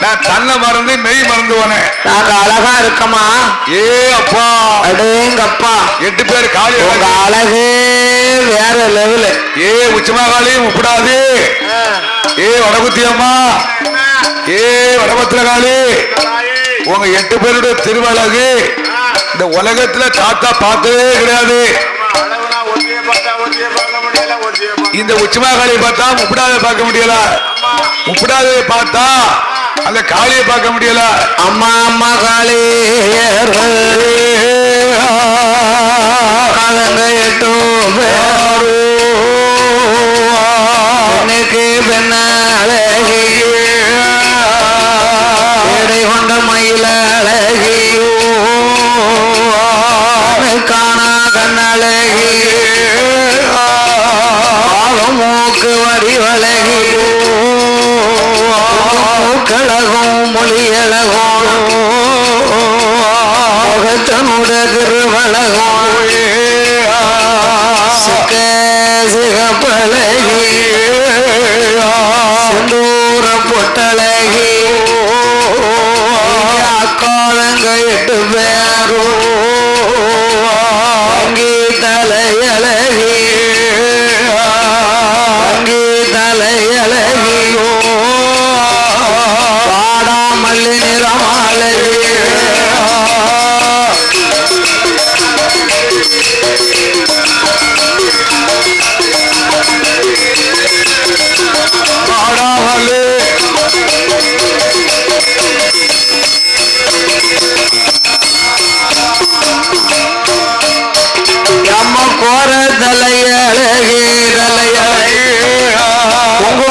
நான் தன்னை மறந்து மெய் மறந்து போனேன் நாங்க அழகா இருக்கமா ஏ அப்பா அடேங்க அப்பா 8 பேர் காலி உங்க அழகே வேற லெவலு ஏ உச்சமாகாளியும் உப்படாது ஏ வடகுத்தி அம்மா ஏ வடபத்திர காளி உங்க 8 பேருடைய திருவழகு இந்த உலகத்துல தாத்தா பார்த்ததே கிடையாது இந்த உச்சமாகாளியை பார்த்தா முப்படாத பார்க்க முடியல முப்படாததை பார்த்தா அந்த காளியை பார்க்க முடியல அம்மா அம்மா காளி கலங்க 8 பேரு எனக்கு பெண்ண அழகி எடை கொண்ட மயில அழகியோ காணா கண்ணழகி மூக்கு வடிவழகியோ மூக்கழகும் மொழியழகும் முகத்தனுட திருவழகும் சிகப்பழகி செந்தூர பொட்டழகி அக்காலங்க 8 பேரோ அங்கி தலையழகி அங்கி தலையழகியோ பாடாமல்லி நிறமாலகி பாடாமல்லி அம்மா கோர தலையழகி தலையழகி உங்க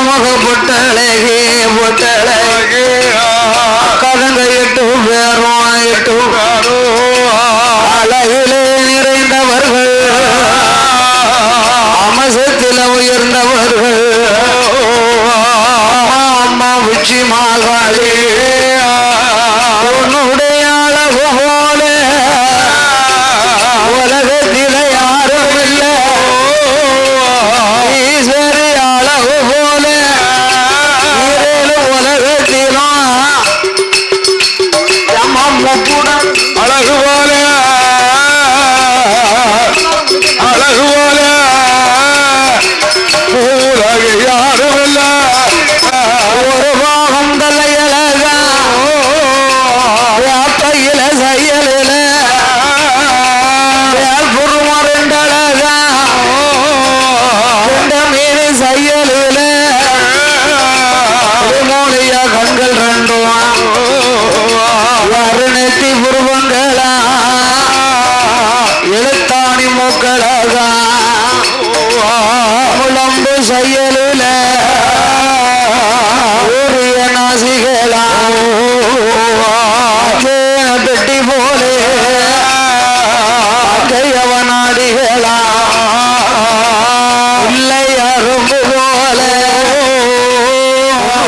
அழகு யாரும் இல்ல ஒரு பாகம் தலையழகா யாத்தையில செயலில புருமருண்டழகா மீன் செயலில மூலியா கண்கள் ரெண்டும் அருணத்தி புருவங்களா எழுத்தாணி மூக்கழகா முழம்பு செயலில ஊரிய நாசிகளா பெட்டி போலே கையவனாடிகளா இல்லை அரும்பு போல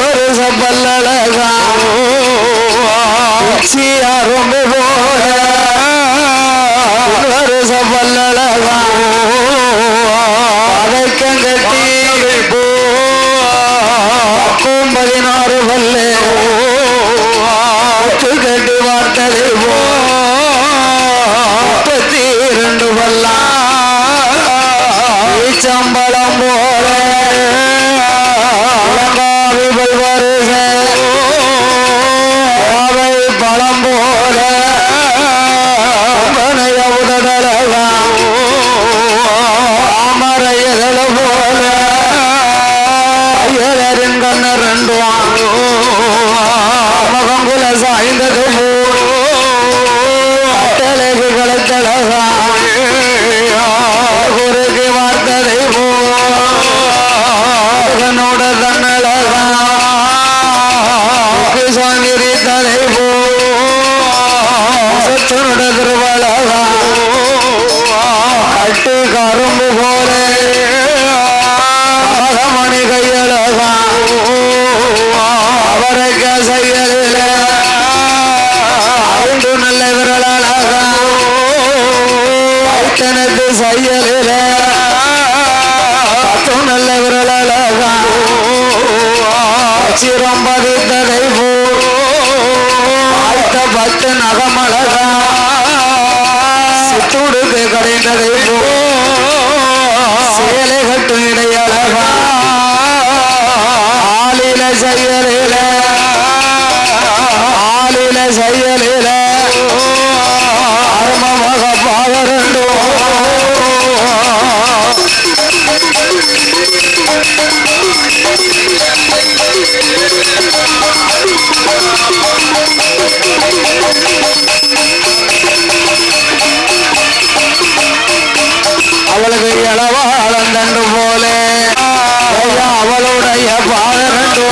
ஒரு சப்பல்லழகா உச்சி அரும்பு போல ஒரு சப்பல்லழகா அதைக்கம் கட்டி 16 பல்லு கட்டி வார்த்தது போ 32 பல்லா சம்பளம் போல வருஷ பழம் போல உதடழகா தாமரையதழ போல ஐயரின் ரெண்டுவான் மகங்குல சாய்ந்தது போலகு கலத்தழகா குறுக்கு வார்த்ததை போனோட தன்னழகா சாங்கிரித்ததை போனோட திருவழகா கட்டு கரும்பு போல மணி கையழகா அவரைக்க செய்யல அன்று நல்ல விரலழகா தனது செய்யல பத்து நல்ல விரலழகா சிரம் பதித்ததை போத்த 10 நகமழகா சித்துடுக்கு கடைந்ததை போ சேலை கட்டும் இடையழகா ஆளில செய்யலில அருமமக பாகரண்டோ அவளுக்கு இளவாளந்தண்டு போல அவளுடைய பாகரண்டோ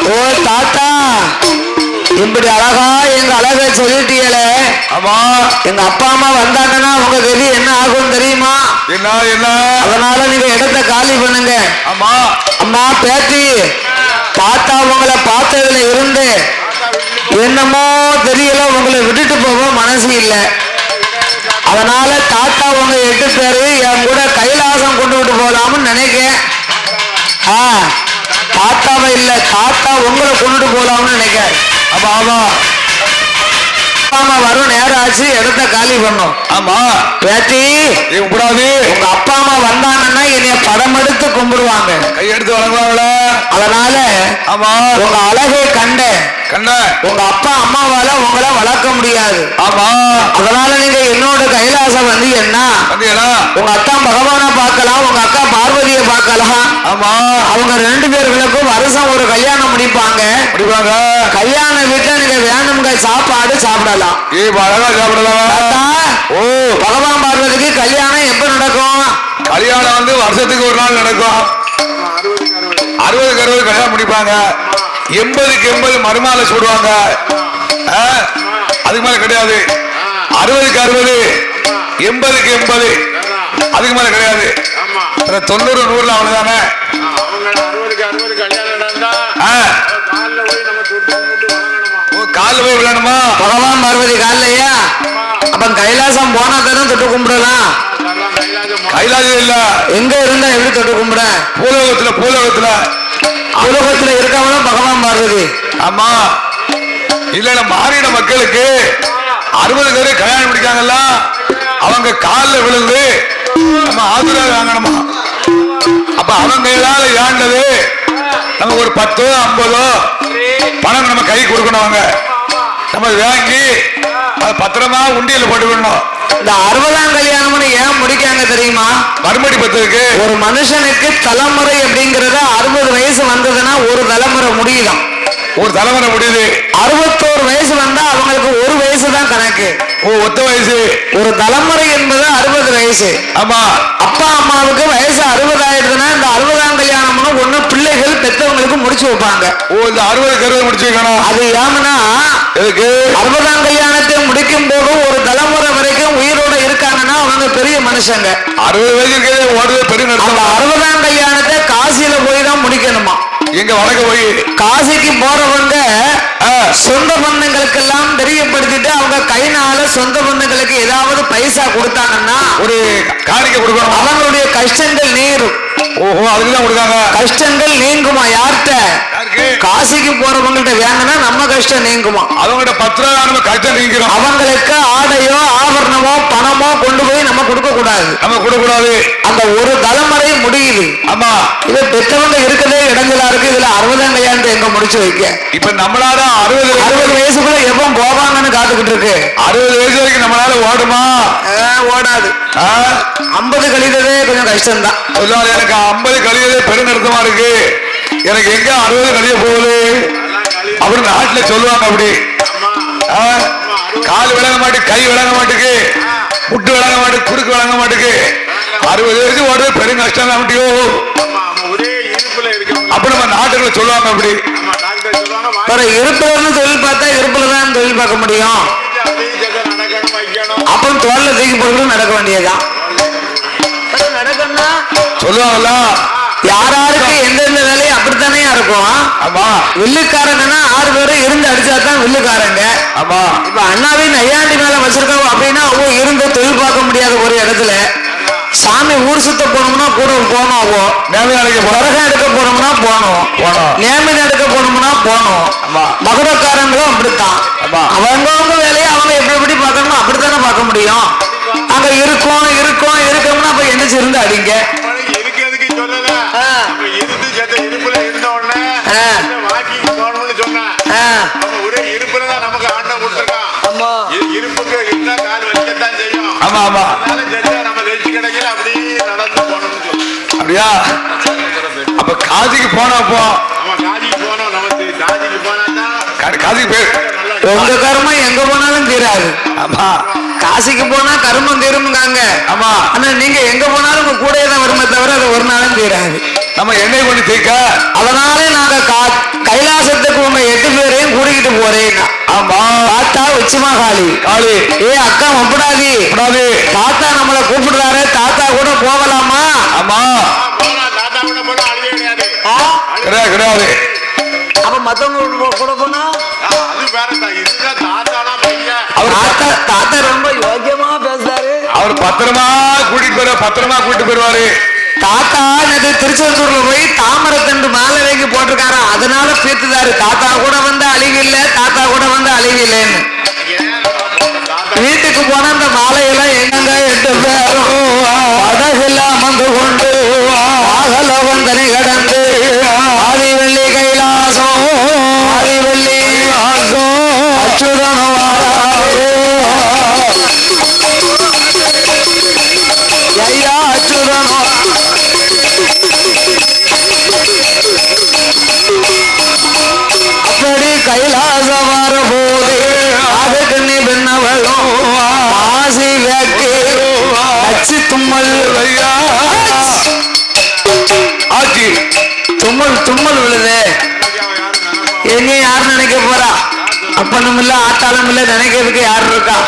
ஓ தாத்தா இப்படி அழகா எங்க அழகை சொல்லிட்டீங்களே. ஆமா, எங்க அப்பா அம்மா வந்தாங்கன்னா உங்க கதி என்ன ஆகும் தெரியுமா? என்ன என்ன? அதனால நீங்க இடத்தை காலி பண்ணுங்க. ஆமா அம்மா பேத்தி தாத்தா உங்களை பார்த்ததுல இருந்து என்னமோ தெரியல, உங்களை விட்டுட்டு போக மனசு இல்லை. அதனால தாத்தா உங்க 8 பேரு என் கூட கைலாசம் கொண்டு விட்டு போகலாம்னு நினைக்கிறேன். தாத்தாவை இல்ல, தாத்தா உங்களை கொண்டுட்டு போகலாம்னு நினைக்கிறேன். ஆமா ஆமா ஆமா, வரும் நேரம் ஆச்சு, இடத்த காலி பண்ணும். ஆமா பேத்தி கூடாது. உங்க அப்பா அம்மா வந்தாங்கன்னா என்னைய படம் எடுத்து கும்பிடுவாங்க, கையெடுத்து வழங்குவாங்கள. அதனால ஆமா உங்க அழகை கண்ட உங்க அப்பா அம்மாவால உங்களை வளர்க்க முடியாது. ஆமா, அதனால நீங்க என்னோட கைலாசம் வந்தீங்கன்னா உங்க அத்தா பகவானை பார்க்கலாம், உங்க அக்கா பார்வதியை பார்க்கலாம். ஆமா, அவங்க 2 பேர்களுக்கும் வருஷம் ஒரு கல்யாணம் முடிப்பாங்க. கல்யாண வீட்டுல நீங்க வேணுங்க சாப்பாடு சாப்பிடலாம். அழகா சாப்பிடலாம். ஓ, பகவான் பார்வதிக்கு கல்யாணம் எப்ப நடக்கும்? கல்யாணம் வந்து வருஷத்துக்கு ஒரு நாள் நடக்கும். 60க்கு 60 கல்யாணம் முடிப்பாங்க. 80க்கு 80 மறுமாலை சூடுவாங்க. அதுக்கு மேல கிடையாது. 60க்கு 60, 80க்கு 80, அதுக்கு மேல கிடையாது. 90 100 அவ்வளவுதானே. கால போய் விளையாடுமா? பகவான் பார்வதி காலையா? அப்ப கைலாசம் போனா தானே தொட்டு கும்பிடலாம். கைலாயம் இல்ல. எங்க இருந்தா எப்படி தொட்டு கும்பிட? பூலோகத்துல பூலோகத்துல உலகத்துல இருக்கவனும் பகவான் பார்வதி. ஆமா இல்ல மாறின மக்களுக்கு 60 பேரு கல்யாணம் முடிக்காங்கல்ல, அவங்க காலில் விழுந்து நம்ம ஆதரவு வாங்கணுமா? அப்ப அவங்க ஏண்டது நம்ம ஒரு 10 50 பணம் நம்ம கை கொடுக்கணும். அவங்க நம்ம வாங்கி அதை பத்திரமா உண்டியல் போட்டுக்கணும். இந்த 60ஆம் கல்யாணம்னு ஏன் முடிக்காங்க தெரியுமா? மறுபடி பத்திருக்கு. ஒரு மனுஷனுக்கு தலைமுறை அப்படிங்கறத 60 வயசு வந்ததுன்னா ஒரு தலைமுறை முடியுதான். ஒரு தலைமுறை முடியுது. 61 வயசு வந்தா அவங்களுக்கு ஒரு வயசு தான் கணக்கு. ஒத்த வயசு. ஒரு தலைமுறை என்பது 60 வயசு. ஆமா. அப்பா அம்மாவுக்கு வயசு 60 ஆயிடுதுன்னா இந்த 60ஆம் கல்யாணம்னு ஒண்ணு பிள்ளைகள் பெற்றவங்களுக்கு முடிச்சு வைப்பாங்க. இந்த 60 கருவை முடிச்சு வைக்கணும். அது ஏமனா எதுக்கு? 60ஆம் கல்யாணத்தை முடிக்கும் போது ஒரு தலைமுறை வரைக்கும் உயிரோட இருக்காங்கன்னா அவங்க பெரிய மனுஷங்க. 60 வயசுக்கு ஓடுறது பெரிய. அந்த 60ஆம் கல்யாணத்தை காசியில போய் தான் முடிக்கணுமா? எங்க வடக்க போய் காசிக்கு போறவங்க சொந்த பந்தங்களுக்கெல்லாம் தெரியப்படுத்திட்டு அவங்க கைனால சொந்த பந்தங்களுக்கு ஏதாவது பைசா கொடுத்தாங்கன்னா ஒரு காணிக்கை கொடுக்கணும். அவங்களுடைய கஷ்டங்கள் நீரும். ஓஹோ, அதுக்குதான் கொடுக்காங்க. கஷ்டங்கள் நீங்குமா? யார்கிட்ட? காசிக்கு போறவங்கள்ட்ட வாங்கினா நம்ம கஷ்டம் நீங்குமா? அவங்கள்ட்ட 10 ரூபா நம்ம கஷ்டம் நீங்கிறோம். அவங்களுக்கு ஆடையோ ஆபரணமோ பணமோ கொண்டு போய் நம்ம கொடுக்க கூடாது. நம்ம கொடுக்க கூடாது. அந்த ஒரு தலைமுறை முடியுது. ஆமா. இதை பெற்றவங்க இருக்கதே இடைஞ்சலா இருக்கு. இதுல 60ஆம் கல்யாணத்தை எங்க முடிச்சு வைக்க? இப்ப நம்மளால 60 வயசுக்குள்ள எப்ப போவாங்கன்னு காத்துக்கிட்டு இருக்கு. 60 வயசு வரைக்கும் நம்மளால ஓடுமா? ஓடாது. 50 கழிதவே கொஞ்சம் கஷ்டம்தான். எனக்கு 50 கழிதே பெருநடத்தமா இருக்கு. எனக்கு எங்க 60 கழிய போகுது அப்படின்னு நாட்டுல சொல்லுவாங்க. அப்படி கால் விளங்க மாட்டு, கை விளங்க மாட்டுக்கு, முட்டு விளங்க மாட்டு, குறுக்கு விளங்க மாட்டுக்கு. 60 வயசு ஓடுறது பெரும் கஷ்டம் தான். அப்படியோ அப்ப நம்ம நாட்டுல சொல்லுவாங்க. அப்படி இருப்புல தொழில் பார்த்தா இருப்புலதான் தொழில் பார்க்க முடியும். அப்புறம் தோல்ல தூக்கி போட்டு நடக்க வேண்டியதுதான். நடக்கணும்னா சொல்லுவாங்கல்ல, யாராருக்கு எந்தெந்த வேலையும் அப்படித்தானே இருக்கும். ஆமா. வில்லுக்காரங்கன்னா 6 பேரும் இருந்து அடிச்சாதான் வில்லுக்காரங்க. ஆமா. இப்ப அண்ணாவின் நையாண்டி மேல வச்சிருக்கோம் அப்படின்னா இருந்து தொழில் பார்க்க முடியாத ஒரு இடத்துல சாமி ஊர் சுத்த போனோம்னா கூட போனோம். விறகம் எடுக்க போனோம்னா போனோம். நேமின் எடுக்க போனோம்னா போனோம். மகுடக்காரங்களும் அப்படித்தான். அவங்கவுங்க வேலையை அவங்க எப்படி எப்படி பார்க்கணுமோ அப்படித்தானே பார்க்க முடியும். அங்க இருக்கோம் இருக்கோம் இருக்கோம்னா அப்ப என்னச்சு இருந்து அடிங்க. அப்படியா? அப்ப காசிக்கு போனப்போ காசிக்கு போய் உங்க கர்மம் எங்க போனாலும் தீராது. ஆமா. காசிக்கு போனா கர்மம் தீரும்காங்க. ஆமா. ஆனா நீங்க எங்க போனாலும் உங்க கூட தான் வருமே தவிர அது ஒரு நாளும் தீராது. நம்ம எண்ணெய் கொண்டு தீர்க்க. அதனாலே நாங்க கைலாசத்துக்கு உங்க 8 பேரையும் கூட்டிக்கிட்டு போறேன். ஆமா. தாத்தா உச்சிமா காளி காளி. அக்கா ஒப்படாதி தாத்தா நம்மளை கூப்பிடுறாரு. தாத்தா கூட போகலாமா? ஆமா. கிடையாது. அப்ப மத்தவங்க கூட போனா தாத்தா ரொம்ப யோக்கியமா பேசுறாரு. அவர் பத்திரமா கூட்டிட்டு போயிருவாரு. தாத்தா எனக்கு திருச்செந்தூர்ல போய் தாமரத்தண்டு மாலை வாங்கி போட்டிருக்காரு. அதனால பீத்துதாரு. தாத்தா கூட வந்து அழிவு இல்லை, தாத்தா கூட வந்து அழிவு இல்லைன்னு. வீட்டுக்கு போன அந்த மாலையெல்லாம் எங்க 8 பேரும் படகுல அமர்ந்து கொண்டு ஆகலவந்தனை கடந்து ஆதிவெள்ளி கைலாசம் ஆதிவெள்ளி அச்சுதனம் ஐயா அச்சுதனம் அப்படி கைலாசம் வரபோது அதுக்கு நீ பின்னவளும் ஆசி வேக்கு அச்சு தும்மல் ஆட்சி தும்மல் விழுது. எங்க யாரு நினைக்க போறா? அப்பனும் இல்ல ஆட்டாளும் இல்ல, நினைக்கிறதுக்கு யாரு இருக்கா?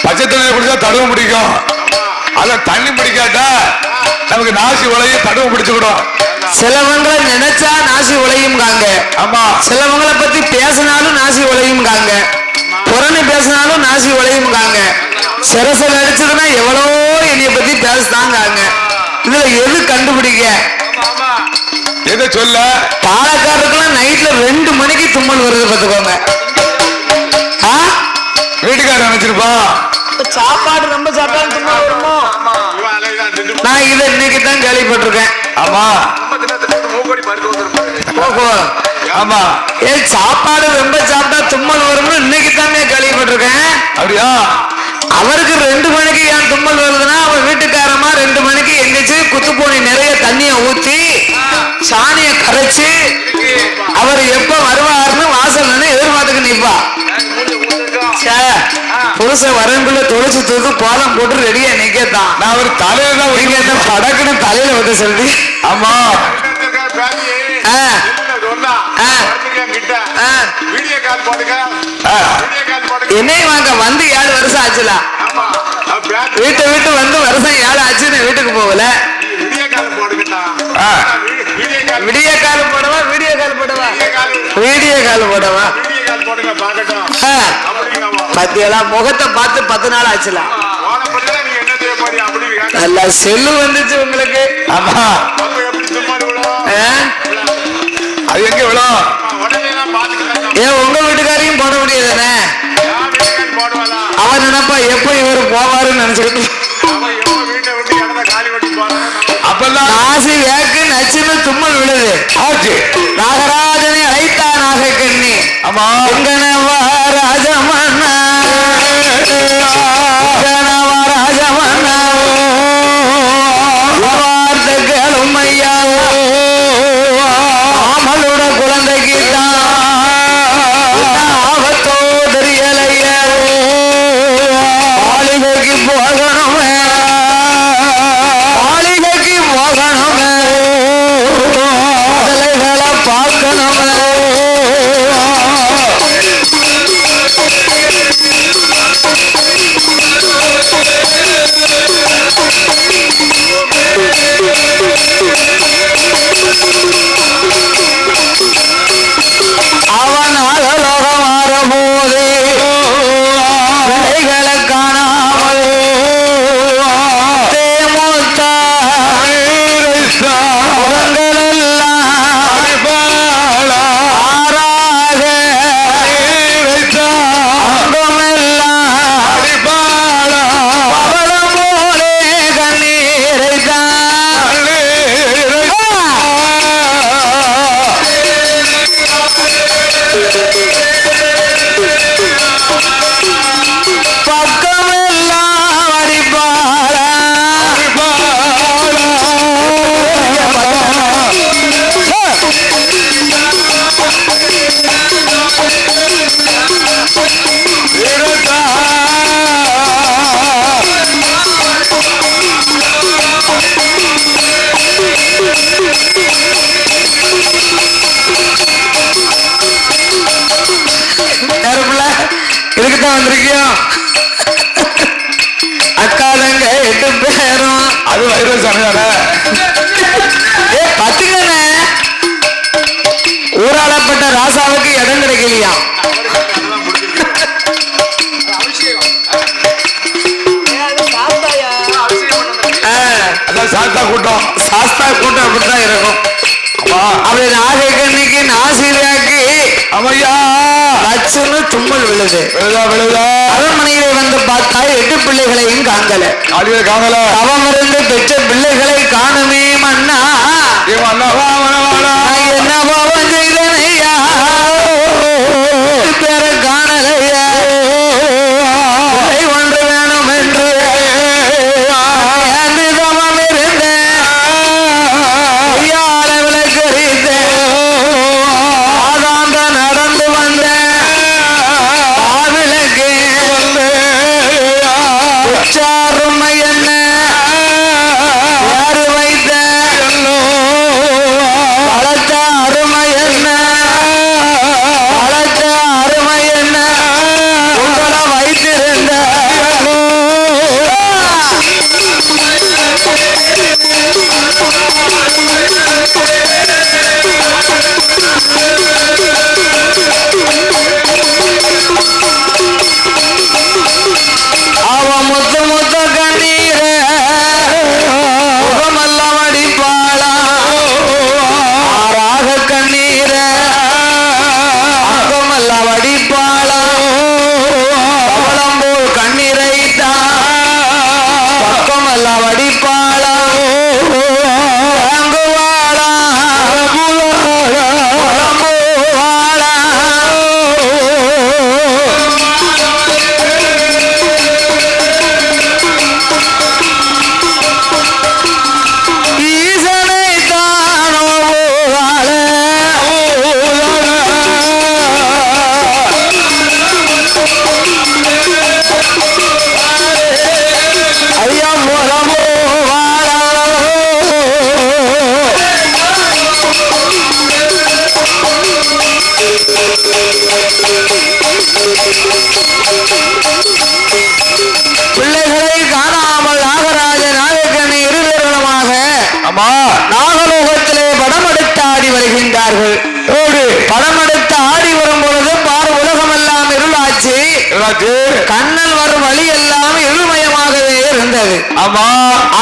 பச்சை தண்ணி குடிச்சா தடுவு பிடிக்கும். அத தண்ணி பிடிக்காட்டா நமக்கு நாசி உலைய தடுவு பிடிச்சுக்கிடும். சிலவங்களை நினைச்சா நாசி உலையும் காங்க. ஆமா. சிலவங்களை பத்தி பேசினாலும் நாசி உலையும் காங்க. புறணி பேசினாலும் நாசி உலையும் காங்க. சிரசல் அடிச்சதுன்னா எவ்வளவோ என்னைய பத்தி பேசுதாங்க. இதுல எது கண்டுபிடிக்க எதை சொல்ல? பாலக்காரருக்குலாம் நைட்ல 2 மணிக்கு தும்மல் வருது பார்த்துக்கோங்க. வீட்டுக்காரர் நினைச்சிருப்பான் சாப்பாடு ரொம்ப சாப்பிட்டாலும் தும்மல் வருமோ. நான் இதை இன்னைக்கு தான் கேள்விப்பட்டிருக்கேன். ஆமா ஆமா. ஏன் சாப்பாடு ரொம்ப சாப்பிட்டா தும்மல் வரும்னு இன்னைக்கு தானே கேள்விப்பட்டிருக்கேன். அப்படியா? அவருக்கு 2 மணிக்கு ஏன் தும்மல் வருதுன்னா அவர் வீட்டுக்காரமா 2 மணிக்கு எந்திரிச்சு குத்துப்போனி நிறைய தண்ணிய ஊத்தி சாணிய கரைச்சு அவர் எப்ப வருவாருன்னு வாசல் எதிர்பார்த்துக்கு நிப்பா. புருஷன் வரங்குள்ள தொலைச்சு தூத்து கோலம் போட்டு ரெடியா நிக்கத்தான். நான் அவர் தலையில தான் படக்குன்னு தலையில வந்து சொல்லி. ஆமா என்னையும் வாங்க வந்து 7 வருஷம் ஆச்சுல. வீட்டை விட்டு வந்து வருஷம் 7 ஆச்சுன்னு வீட்டுக்கு போகல. விடிய கால் போடவா வீடியோ கால் போடவா? வீடியோ கால் போடவா? பத்தியெல்லாம் முகத்தை பார்த்து 10 நாள் ஆச்சுல. நல்லா செல்லு வந்துச்சு உங்களுக்கு. ஆமா அது எங்க விழும்? ஏன் உங்க வீட்டுக்காரையும் போட முடியாதுதானே? அவன் நினைப்பா எப்ப இவரு போவாருன்னு நினைச்சுக்கிட்டு அப்பெல்லாம் நாசி வேக்கு நச்சுன்னு தும்மல் விழுது. ஆச்சு நாகராஜனை அழைத்தா நாகக்கண்ணி. ஆமா எங்கனவா ராஜமன்னா ராஜமன்னா வார்த்தை கேளும் ஐயா ஆமலோட குழந்தைக்கு தான் ஆபத்தோ தெரியலைய ஆளிகைக்கு போகணுமே ஆளிகைக்கு போகணுமே முதலைகளை பார்க்கணுமே. அவன் அகலோகம் மாறும்போது பிள்ளைகளை காணாமல் இதுக்குதான் வந்திருக்கியோம். அக்காதங்க 8 பேரும் அது வைரஸ் தானே. பத்துங்கண்ணே ஊராளப்பட்ட ராசாவுக்கு இடம் கிடைக்கலையா? சாஸ்தா கூட்டம் சாஸ்தா கூட்டம் அப்படித்தான் இருக்கும். அப்படி நாகைக்கண்ணிக்கு நாசிரியாக்கு அவையா லட்சம்னு தும்மல் விழுது. அரண்மனையில வந்து பார்த்தா 8 பிள்ளைகளையும் காங்கல. அவன் இருந்து பெற்ற பிள்ளைகளை காணுமே மன்னா என்ன பாவம் செய்தனையா பேர காணலையா ஒன்று வேணும் என்று தவம் இருந்தேன் விளக்கறிந்தேன் ஆதாந்த நடந்து வந்தேன் விளக்கு உச்சாருமை என்ன யாரு வைத்த பழத்த அருமை என்ன பழத்த அருமை என்ன உங்களை வைத்திருந்த அவன் பிள்ளைகளை காணாமல் நாகராஜ நாகக்கண்ணி இருவர்களுமாக ஆமா நாகலோகத்திலே படம் எடுத்து ஆடி வருகின்றார்கள். படம் எடுத்து ஆடி வரும் பொழுது பார் உலகமெல்லாம் இருளாச்சு. கண்ணல் வரும் வழி எல்லாம் இருள்மயமாகவே இருந்தது. ஆமா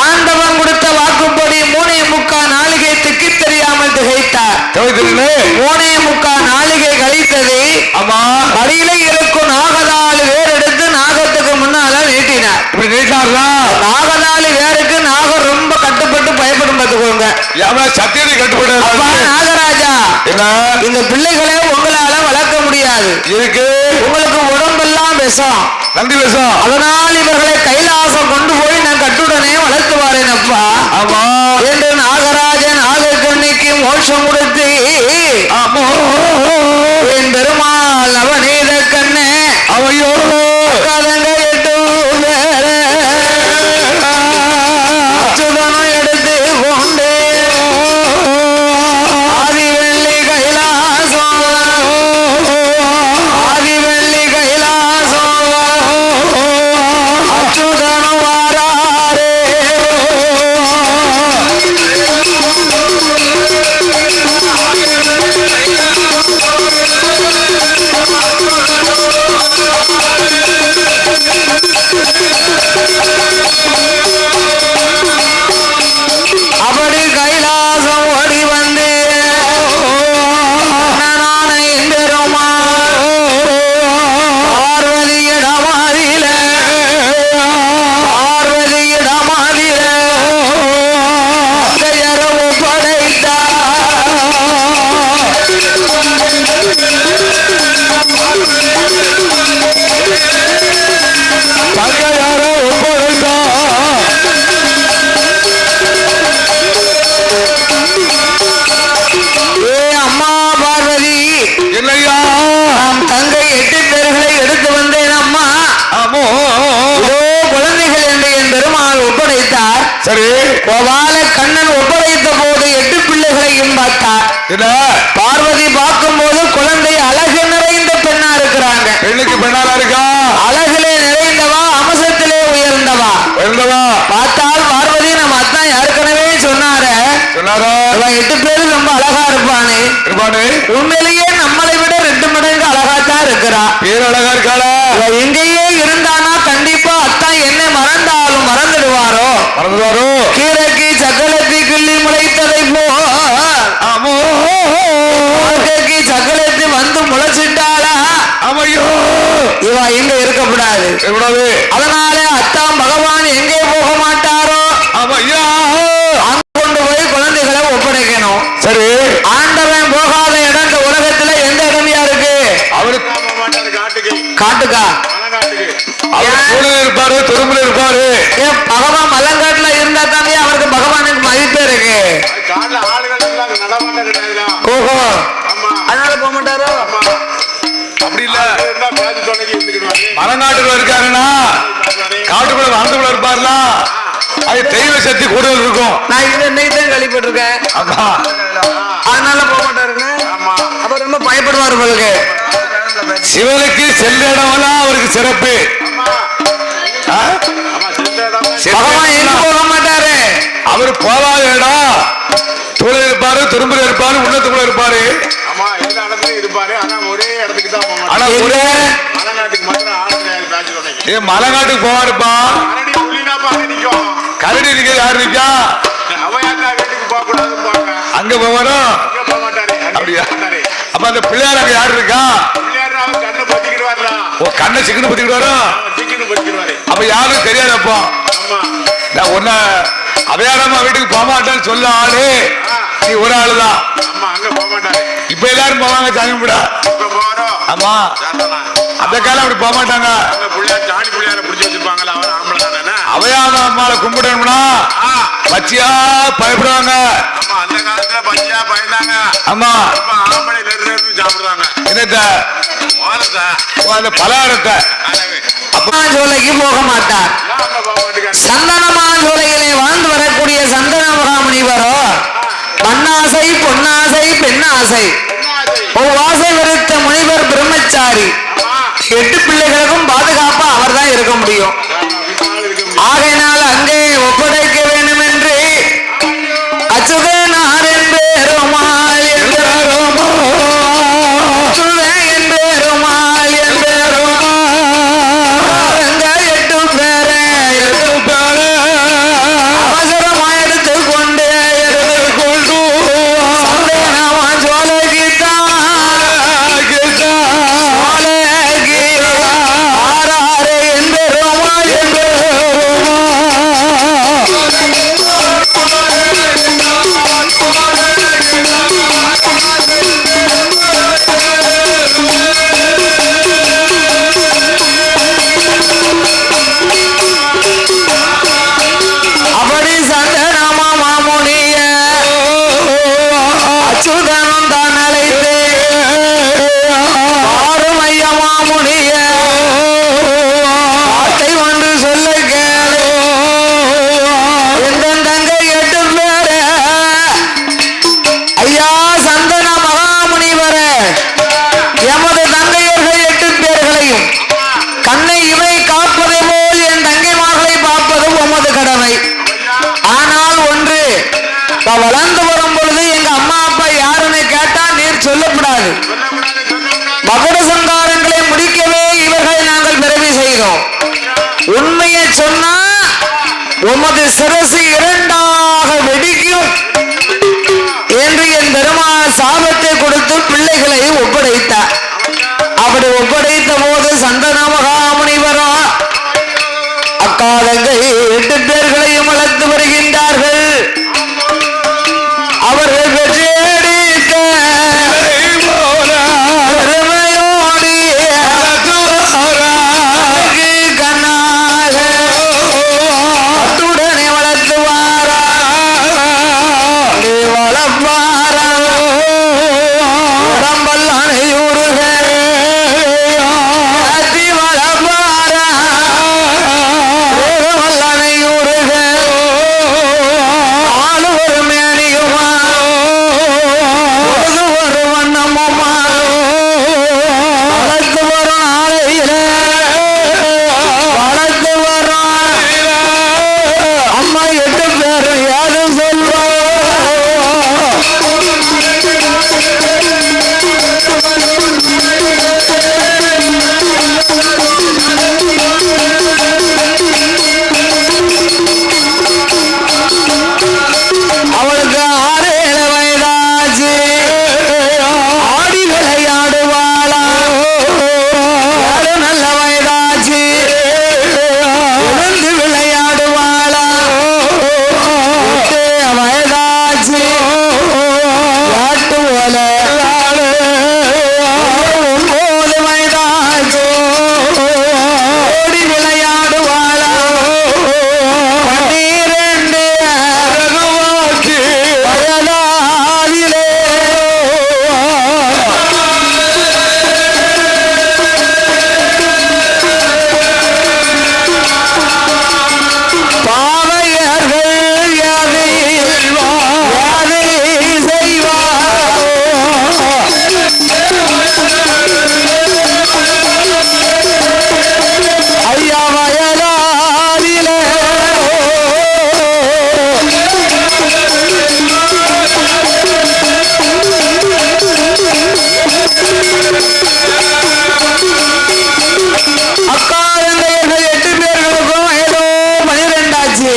ஆண்டவன் கொடுத்த வாக்குப்படி 3.75 நாளிகை திக்கி தெரியாமல் திகைத்தார். 3.75 நாளிகை கழித்தது. ஆமா வழியில இருக்கும் நாகதாளி வேர் எடுத்து நாகத்துக்கு முன்னால நீட்டினார். நாகதாளி வேருக்கு நாகம் ரொம்ப கட்டுப்பட்டு பயப்படும் பார்த்துக்கோங்க. சத்தியத்தை கட்டுப்பட நாகராஜா என்ன இந்த பிள்ளைகளை உங்களால வளர்க்க முடியாது. இருக்கு உங்களுக்கு உடம்பெல்லாம் விஷம், நந்தி விஷம். அதனால் இவர்களை கைலாசம் கொண்டு போய் நான் கட்டுடனே வளர்த்துவாரேன் அப்பா. ஆமா என்று நாகராஜன் நாகக்கண்ணிக்கு மோட்சம் கொடுத்து என் பெருமாள் நவநீத கண்ணே அவையோ கதங்க எட்டு அச்சுதனம் எடுத்து கொண்டு ஆதிவெள்ளி கைலாசம் ஆதிவெள்ளி கைலாசம் அச்சுதனம் வாராரே. அப்படி கைலாசம் ஓடி வந்து நான எம்பெருமான் பார்வதியிடமாதில கையறவு படைத்தார். அம்மா பார்வதி இல்லையா நாம் தங்கை 8 பேர்களை எடுத்து வந்தேன் அம்மா. ஆமோ இதோ குழந்தைகள் என்று என் பெருமாள் ஒப்படைத்தார். சரி கோபால கண்ணன் ஒப்படைத்த போது 8 பிள்ளைகளையும் பார்த்தார். இல்ல பார்வதி பார்க்கும் போது குழந்தை அழகு நிறைந்த பெண்ணா இருக்கிறாங்க. பெண்ணுக்கு பெண்ணாலா இருக்கா அழகிலே நிறைந்தவா, அம்சத்திலே உயர்ந்தவா. பார்த்தால் பார்வதி நம்ம அத்தான் ஏற்கனவே சொன்னாரு, சொன்னாரா 8 பேரும் ரொம்ப அழகா இருப்பானே. இருப்பானு உண்மையிலேயே நம்மளை விட 2 மடங்கு அழகாத்தான் இருக்கிறா. பேர் அழகா இருக்காளா எங்கேயே இருந்தானா கண்டிப்பா அத்தான் என்ன மறந்தாலும் மறந்துடுவாரோ. மறந்துவாரோ கீரைக்கு சக்கலத்தி கிள்ளி முளைத்ததை போ ஆமோ வாழ்க்கைக்கு சக்கலத்தி வந்து முளைச்சிட்டாளா. அவையோ இவ எங்க இருக்கக்கூடாது. எவ்வளவு அதனால அத்தான் பகவான் எங்கே போக மாட்டாரோ அவையா அங்க கொண்டு போய் குழந்தைகளை ஒப்படைக்கணும். சரி ஆண்டவன் போகாத இடம் இந்த உலகத்துல எந்த இடமையா இருக்கு? அவரு காட்டுக்கா? அவர் கூட இருப்பாரு, துரும்புல இருப்பாரு. ஏன் பகவான் மலங்காட்டுல இருந்தா தானே அவருக்கு பகவானுக்கு மதிப்பே இருக்கு. ஓஹோ அதனால போக மாட்டாரோ? அப்படி இல்ல மலநாட்டுல இருக்காருன்னா காட்டுக்குள்ள வாழ்ந்துக்குள்ள இருப்பாருல, அது தெய்வ சக்தி கூடுதல் இருக்கும். நான் இது இன்னைக்கு தான் கேள்விப்பட்டிருக்கேன். ஆமா அதனால போக மாட்டாருங்க. அப்ப ரொம்ப பயப்படுவார் உங்களுக்கு. சிவனுக்கு செல்ல இடமெல்லாம் அவருக்கு சிறப்பு. பகவான் எங்க போக மாட்டாரு. அவரு போகாத இடம் தூள இருப்பாரு, துரும்புல இருப்பாரு, உள்ளத்துக்குள்ள இருப்பாரு. ஆனா ஒரே மலைநாட்டுக்கு போவாருப்பா. கரடி நிக்க யாரு நிக்கா அங்க போவாரும். அப்படியா? அப்ப அந்த பிள்ளையார் அங்க யாரு இருக்கா? கண்ணை சிக்கன பத்திக்கிட்டு வரும். அப்ப யாரும் தெரியாது. அப்போ நான் ஒன்ன அவையாரமா வீட்டுக்கு போக மாட்டேன்னு சொல்ல ஆளு நீ ஒரு ஆளுதான். இப்ப எல்லாரும் போவாங்க சாமி கும்பிட. ஆமா அந்த காலம் அப்படி போக மாட்டாங்க. அவையாம அம்மாவை கும்பிடணும்னா பச்சையா பயப்படுவாங்க. ஆமா என்னத்த பலகாரத்தை சோலைக்கு போக மாட்டார். சந்தனமா சோலையிலே வாழ்ந்து வரக்கூடிய சந்தன மகாமுனிவரோ மண்ணாசை, பொன்னாசை, பெண்ணாசை, வாசை விருத்த முனிவர் பிரம்மச்சாரி 8 பிள்ளைகளுக்கும் பாதுகாப்பா அவர் தான் இருக்க முடியும். ஆகையினால் அங்கே ஒப்படைக்க வேண்டும் என்று அச்சுதனார் என்பேருமாள் என்பேருமாள் அவசரமா எடுத்து கொண்டு வளர்ந்து வரும் பொழுது எங்க அம்மா அப்பா யாருன்னு கேட்டா நீர் சொல்லப்படாது. மகர சங்காரங்களை முடிக்கவே இவர்களை நாங்கள் பிறவி செய்தோம். உண்மையை சொன்னா உமது சிரசு 2ஆக வெடிக்கும் என்று என் பெருமாள் சாபத்தை கொடுத்து பிள்ளைகளை ஒப்படைத்தார். அப்படி ஒப்படைத்த போது சந்தன மகாமுனிவரும் அக்காலங்கள் 8 பேர்களையும் வளர்த்து வருகின்றார்கள். அவர்கள் பெற்றெடுத்த பெருமையோடு கண்ணாக அத்துடனே வளர்த்துவாரா வளர்ப்பாரா உடம்பல் அணையூறுக அத்தி வளர்ப்பாரா அணையூறுக ஆளு ஒரு மேனியுமா ஒரு வண்ணமுமா வளர்த்து வரும் ஆலையில வளர்த்து வரும் அம்மா 8 பேரும் யாரும் சொல்லுவோம். அவளுக்கு 6-7 வயதாச்சு. ஆடி விளையாடுவாளா நல்ல வயதாச்சு. உணர்ந்து விளையாடுவாளா 8 வயதாச்சு. காட்டு போல 9 வயதாச்சு. ஓடி விளையாடுவாளா 12 வயதாதிலே. பாவையர்கள் யாதை செய்வார் ஐயா வயலாதிலே. அக்கா தங்கையர்கள் 8 பேர்களுக்கும் வயதோ 12 ஆச்சு.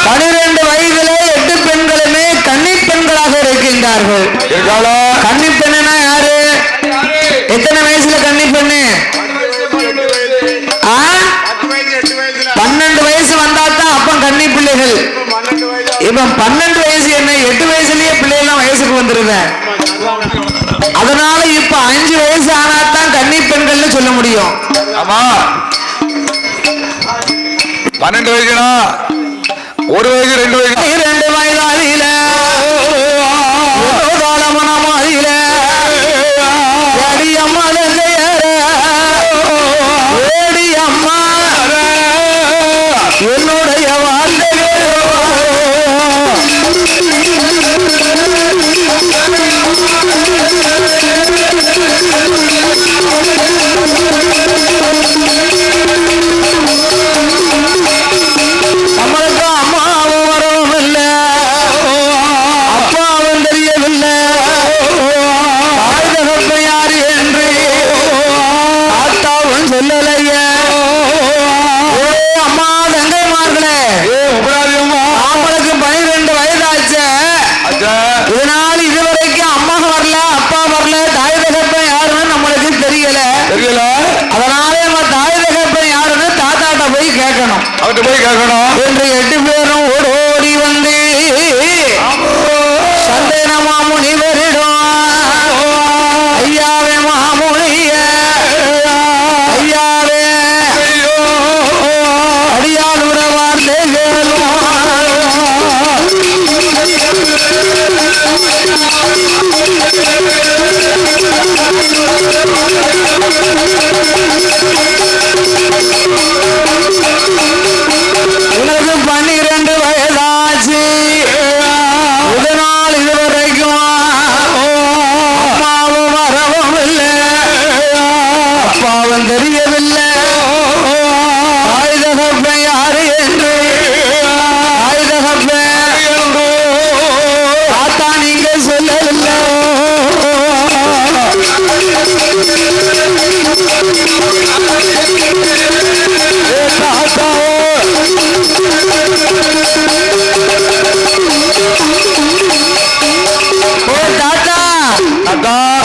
12 வயதிலே 8 பெண்களுமே கன்னி பெண்களாக இருக்கின்றார்கள். கன்னி பெண்ணுனா யாரு? எத்தனை வயசுல கன்னி பெண்ணு? 12 வயசு வந்தாதான் அப்ப கன்னி பிள்ளைகள். இப்ப 12 வயசு என்ன 8 வயசுலயே பிள்ளைகள்லாம் வயசுக்கு வந்துருங்க. அதனால இப்ப 5 வயசு ஆனாதான் கன்னி பெண்கள்னு சொல்ல முடியும். ஆமா 12 வயசுனா 1 வயசு 2 வயசு 2 வயதாதில மனமாதில அம்மா ஏடி அம்மா என்னுடைய வாழ்க்கையே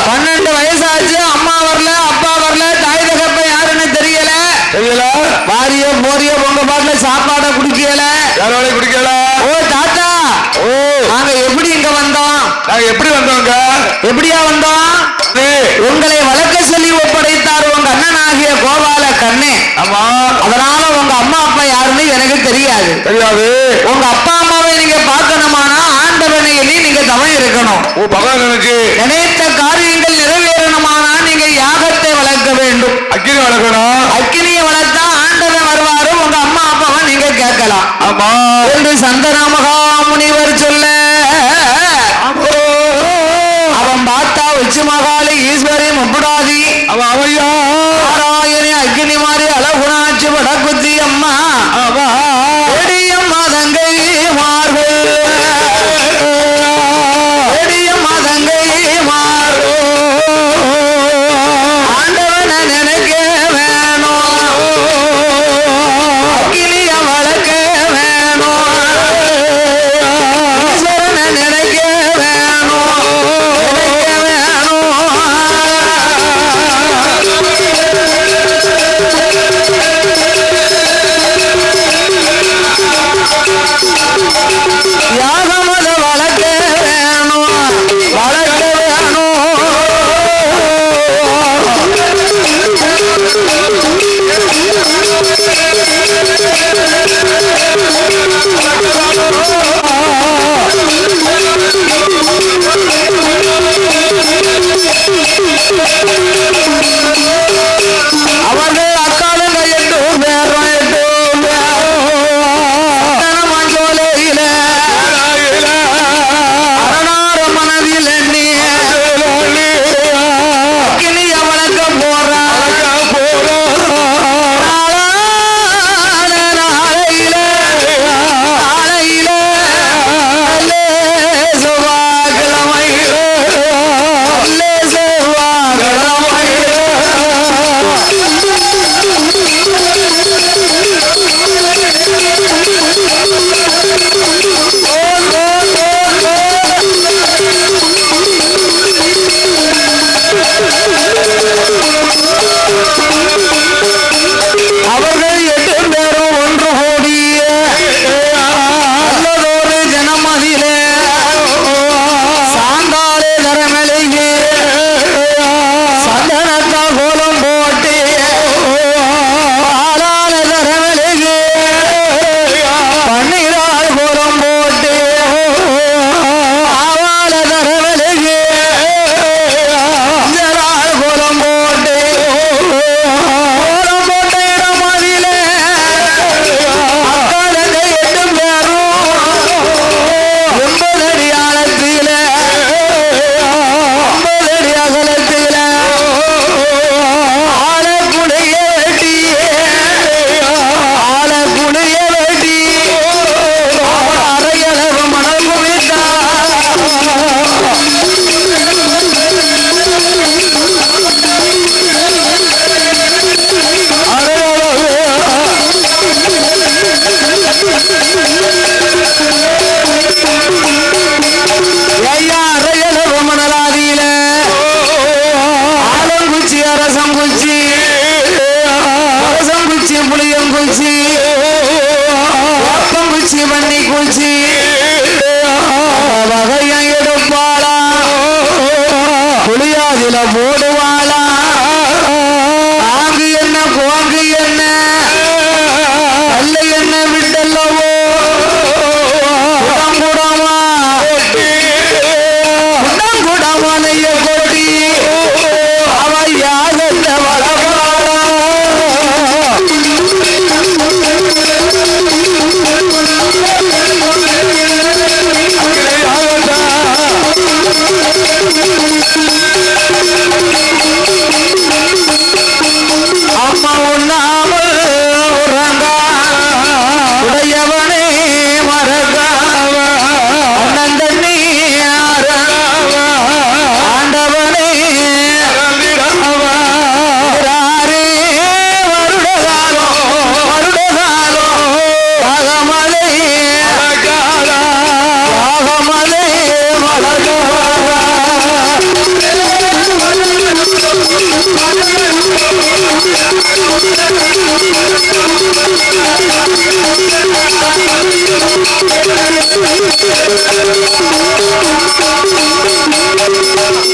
12 வயசாச்சு, அம்மா வரல, அப்பா வரல, தாய் தகப்ப யாருன்னு தெரியல. வாரிய போரிய பொங்க பாட்டுல சாப்பாட குடிக்கல, யாரோட குடிக்கல. ஓ தாத்தா, ஓ நாங்க எப்படி இங்க வந்தோம்? நாங்க எப்படி வந்தோங்க? எப்படியா வந்தோம்? உங்களை வளர்க்க சொல்லி ஒப்படைத்தார் உங்க அண்ணனாகிய கோபால கண்ணே. ஆமா. அதனால உங்க அம்மா அப்பா யாருன்னு எனக்கு தெரியாது. உங்க அப்பா அம்மாவை நீங்க பார்க்கணுமானா ஆண்டவனை எண்ணி நீங்க தவம் இருக்கணும். ஓ பகவான் நினைச்சு நினைத்த காரியங்கள் நிறைவேறணுமானா நீங்க யாகத்தை வளர்க்க வேண்டும். அக்கினி வளர்க்கணும். அக்கினியை வளர்த்தா ஆண்டவன் வருவாரு, உங்க அம்மா அப்பாவை நீங்க கேட்கலாம். ஆமா என்று சந்தன மகா முனிவர் சொல்ல, அவன் பார்த்தா உச்சி மகாலி ஈஸ்வரி முப்புடாதி அவன் அவையா நாராயணி அக்னி மாறி அழகுணாட்சி வடக்குத்தி அம்மா அவா எடியம்மா தங்கை மார்கள், எடியம்மா தங்கை மார்கள் ஆண்டவனை நினைக்க வேணும், அக்கினிய வளர்க்க வேணும்.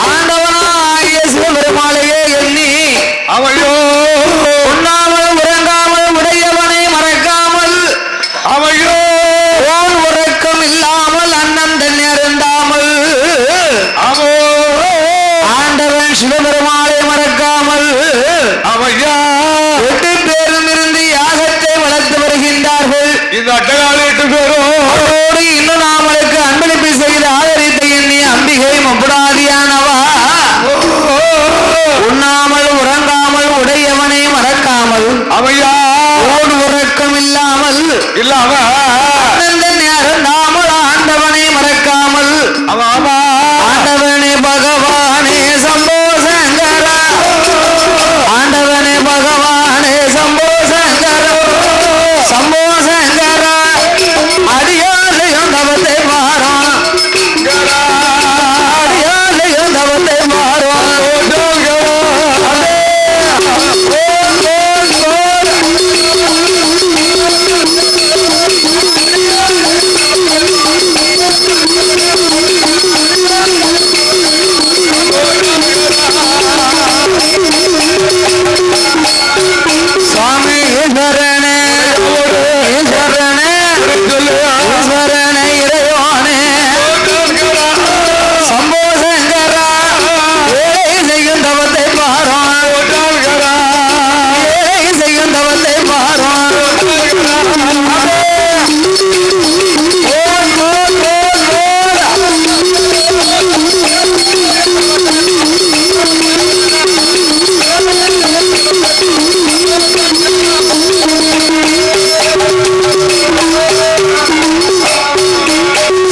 ஆண்டவனாகிய சிவபெருமாளையே எண்ணி அவையோ உண்ணாமல் உறங்காமல் உடையவனை மறக்காமல் அவையோ ஓன் உறக்கம் இல்லாமல் அண்ணன் தன்னை அருந்தாமல் அவோ ஆண்டவன் சிவபெருமாளை மறக்காமல் அவையா 8 பேரும் இருந்து யாகத்தை வளர்த்து வருகின்றார்கள். இந்த அட்டகாலி 8 பேரும் அதோடு இன்னும் நாமளுக்கு அன்பளிப்பு செய்து ஆதரித்த எண்ணிய அம்பிகை மப்புடாதியானவா உண்ணாமல் உறங்காமல் உடையவனை மறக்காமல் அவையா ஓடு உறக்கம் இல்லாமல் இல்லாம அண்ணன் அருந்தாமல் ஆண்டவனை மறக்காமல் ஆமா ஆண்டவனே பகவானே சம்போ சங்கரா ஆண்டவனே பகவானே சம்போ சங்கரா சம்போ சங்கரா அடியாலையும் தவத்தை மாறும் அடியாலையும் தவத்தை மாறும் சுவாமி ஈஸ்வரனே ஈஸ்வரனே ஈஸ்வரனே இறைவானே சம்போ சங்கரா ஏழை செய்யும் தவத்தை பாரும் ஏழை செய்யும் தவத்தை பாரும்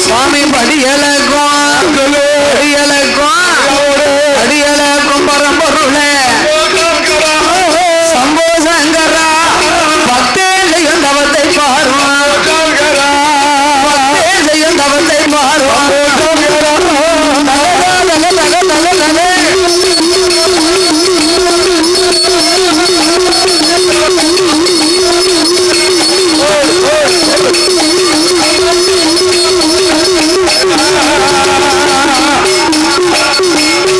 சுவாமி படியலக்கும் அடியலக்கும் பரம்பொருளே சம்போ சங்கரா பக்தே செய்யும் தவத்தை பாரும் பக்தே செய்யும் தவத்தை பாரும்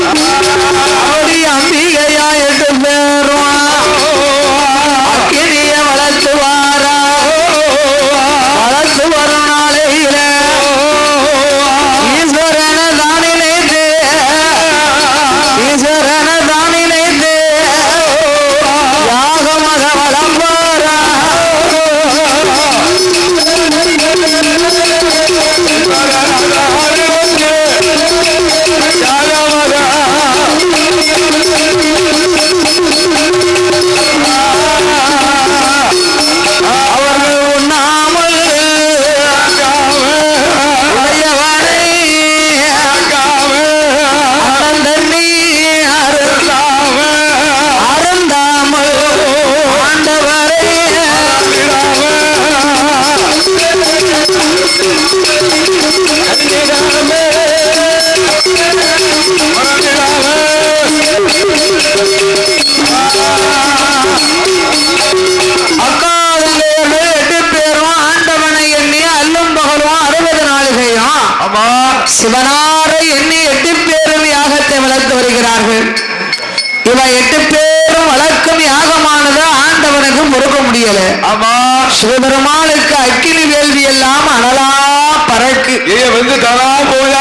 அப்படி அம்பிகையா 8 பேரும் அக்கினிய வளர்த்து வாரா வளர்த்து வரும் நாளையில ஈஸ்வரன தான் நினைத்து ஈஸ்வரன தான் நினைத்து யாகமக வளம் வாரா அவர்கள் உண்ணாமல் உடையவனை அறந்தண்ணி அருந்தாமல் ஆண்டவரை அக்காதங்கர்கள் 8 பேரும் ஆண்டவனை எண்ணி அல்லும் பகலும் 60 நாளிகையும் ஆமா சிவனாரை எண்ணி 8 பேரும் யாகத்தை வளர்த்து வருகிறார்கள். இவ 8 பேரும் வளர்க்கும் யாகமானது ஆண்டவனுக்கு பொறுக்க முடியல. ஆமா சிவபெருமானுக்கு அக்கினி வேள்வி எல்லாம் அனலா பறக்கு. வந்து தானா போயா